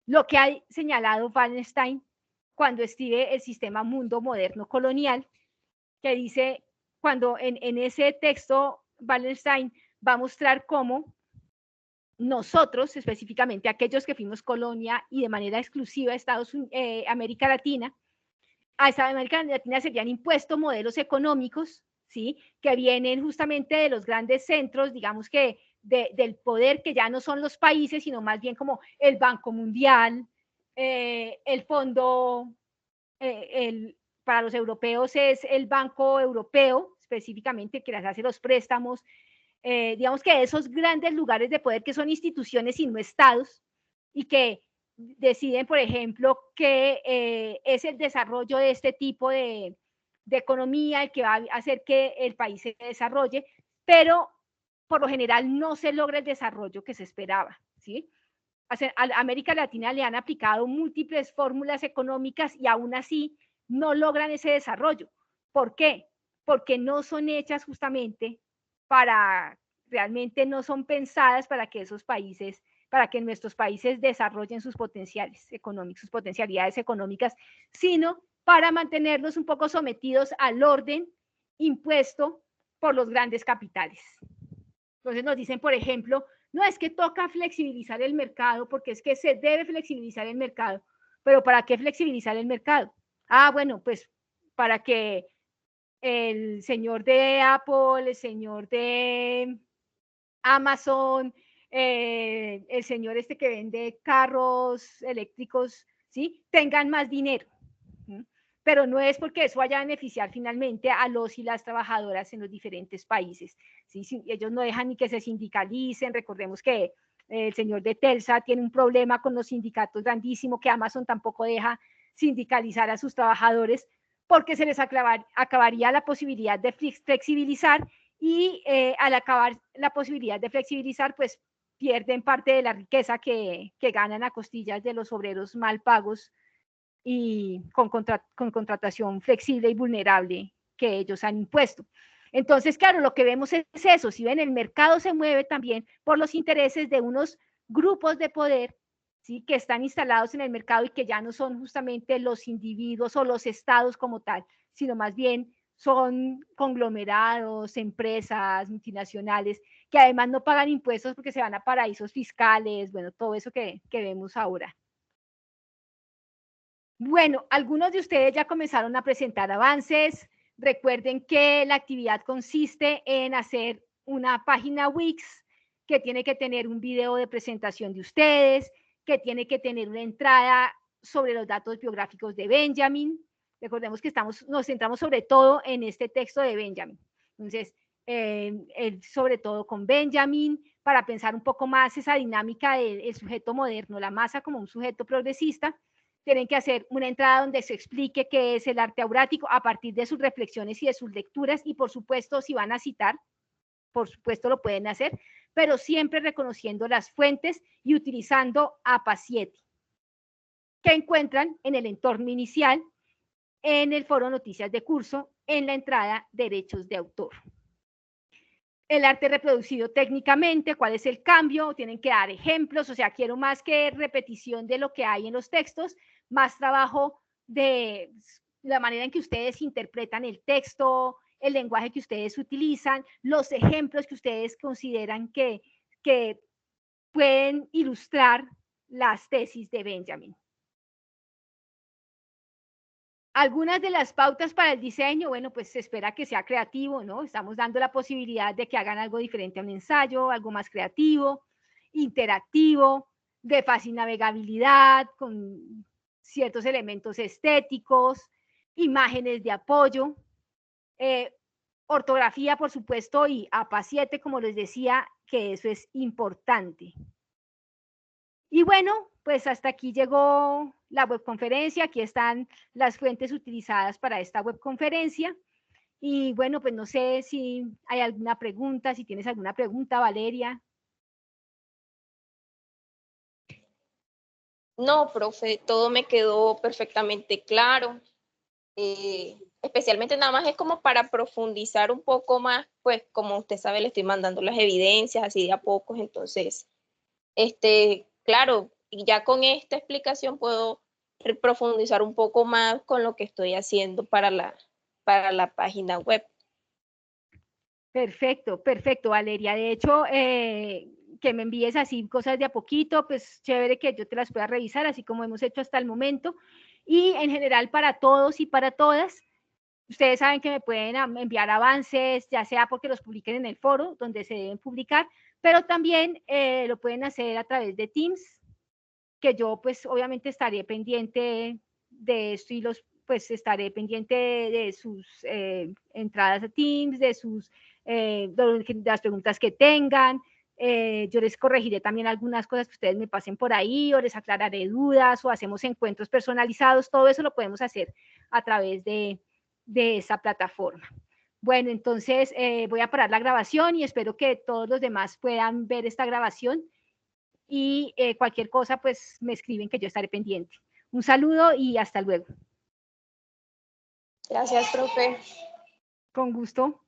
lo que ha señalado Wallenstein cuando escribe El sistema mundo moderno colonial, que dice, cuando en ese texto Wallenstein va a mostrar cómo nosotros, específicamente aquellos que fuimos colonia y de manera exclusiva América Latina, a esa América Latina se habían impuesto modelos económicos, ¿sí? Que vienen justamente de los grandes centros, digamos que del poder, que ya no son los países, sino más bien como el Banco Mundial, el Fondo, para los europeos es el Banco Europeo, específicamente, que les hace los préstamos, digamos que esos grandes lugares de poder que son instituciones y no estados, y que deciden, por ejemplo, que es el desarrollo de este tipo de economía el que va a hacer que el país se desarrolle, pero por lo general no se logra el desarrollo que se esperaba, ¿sí? A América Latina le han aplicado múltiples fórmulas económicas y aún así no logran ese desarrollo. ¿Por qué? Porque no son hechas justamente para, realmente no son pensadas para que esos países, para que nuestros países desarrollen sus potenciales económicos, sus potencialidades económicas, sino para mantenerlos un poco sometidos al orden impuesto por los grandes capitales. Entonces nos dicen, por ejemplo, no es que toca flexibilizar el mercado, porque es que se debe flexibilizar el mercado, pero ¿para qué flexibilizar el mercado? Ah, bueno, pues para que el señor de Apple, el señor de Amazon, el señor este que vende carros eléctricos, ¿sí? Tengan más dinero. Pero no es porque eso vaya a beneficiar finalmente a los y las trabajadoras en los diferentes países. ¿Sí? Ellos no dejan ni que se sindicalicen. Recordemos que el señor de Telsa tiene un problema con los sindicatos grandísimo, que Amazon tampoco deja sindicalizar a sus trabajadores porque se les acabaría la posibilidad de flexibilizar y al acabar la posibilidad de flexibilizar, pues pierden parte de la riqueza que ganan a costillas de los obreros mal pagos y con contratación flexible y vulnerable que ellos han impuesto. Entonces, claro, lo que vemos es eso. Si ven, el mercado se mueve también por los intereses de unos grupos de poder, ¿sí? Que están instalados en el mercado y que ya no son justamente los individuos o los estados como tal, sino más bien son conglomerados, empresas multinacionales, que además no pagan impuestos porque se van a paraísos fiscales, bueno, todo eso que vemos ahora. Bueno, algunos de ustedes ya comenzaron a presentar avances. Recuerden que la actividad consiste en hacer una página Wix que tiene que tener un video de presentación de ustedes, que tiene que tener una entrada sobre los datos biográficos de Benjamin. Recordemos que nos centramos sobre todo en este texto de Benjamin. Entonces, sobre todo con Benjamin, para pensar un poco más esa dinámica del sujeto moderno, la masa como un sujeto progresista, tienen que hacer una entrada donde se explique qué es el arte aurático a partir de sus reflexiones y de sus lecturas, y por supuesto, si van a citar, por supuesto lo pueden hacer, pero siempre reconociendo las fuentes y utilizando APA 7, que encuentran en el entorno inicial, en el foro Noticias de Curso, en la entrada Derechos de Autor. El arte reproducido técnicamente, cuál es el cambio, tienen que dar ejemplos, o sea, quiero más que repetición de lo que hay en los textos, más trabajo de la manera en que ustedes interpretan el texto, el lenguaje que ustedes utilizan, los ejemplos que ustedes consideran que pueden ilustrar las tesis de Benjamin. Algunas de las pautas para el diseño, bueno, pues se espera que sea creativo, ¿no? Estamos dando la posibilidad de que hagan algo diferente a un ensayo, algo más creativo, interactivo, de fácil navegabilidad, con ciertos elementos estéticos, imágenes de apoyo, ortografía, por supuesto, y APA 7, como les decía, que eso es importante. Y bueno, pues hasta aquí llegó la webconferencia. Aquí están las fuentes utilizadas para esta webconferencia. Y bueno, pues no sé si hay alguna pregunta, si tienes alguna pregunta, Valeria. No, profe, todo me quedó perfectamente claro. Especialmente nada más es como para profundizar un poco más, pues como usted sabe, le estoy mandando las evidencias así de a pocos, entonces, claro, y ya con esta explicación puedo profundizar un poco más con lo que estoy haciendo para la página web. Perfecto, perfecto, Valeria. De hecho, que me envíes así cosas de a poquito, pues chévere que yo te las pueda revisar, así como hemos hecho hasta el momento. Y en general para todos y para todas, ustedes saben que me pueden enviar avances, ya sea porque los publiquen en el foro, donde se deben publicar, pero también lo pueden hacer a través de Teams, que yo pues obviamente estaré pendiente de esto y pues estaré pendiente de sus entradas a Teams, de las preguntas que tengan. Yo les corregiré también algunas cosas que ustedes me pasen por ahí, o les aclararé dudas, o hacemos encuentros personalizados. Todo eso lo podemos hacer a través de esa plataforma. Bueno, entonces voy a parar la grabación y espero que todos los demás puedan ver esta grabación, y cualquier cosa pues me escriben que yo estaré pendiente. Un saludo y hasta luego. Gracias, profe. Con gusto.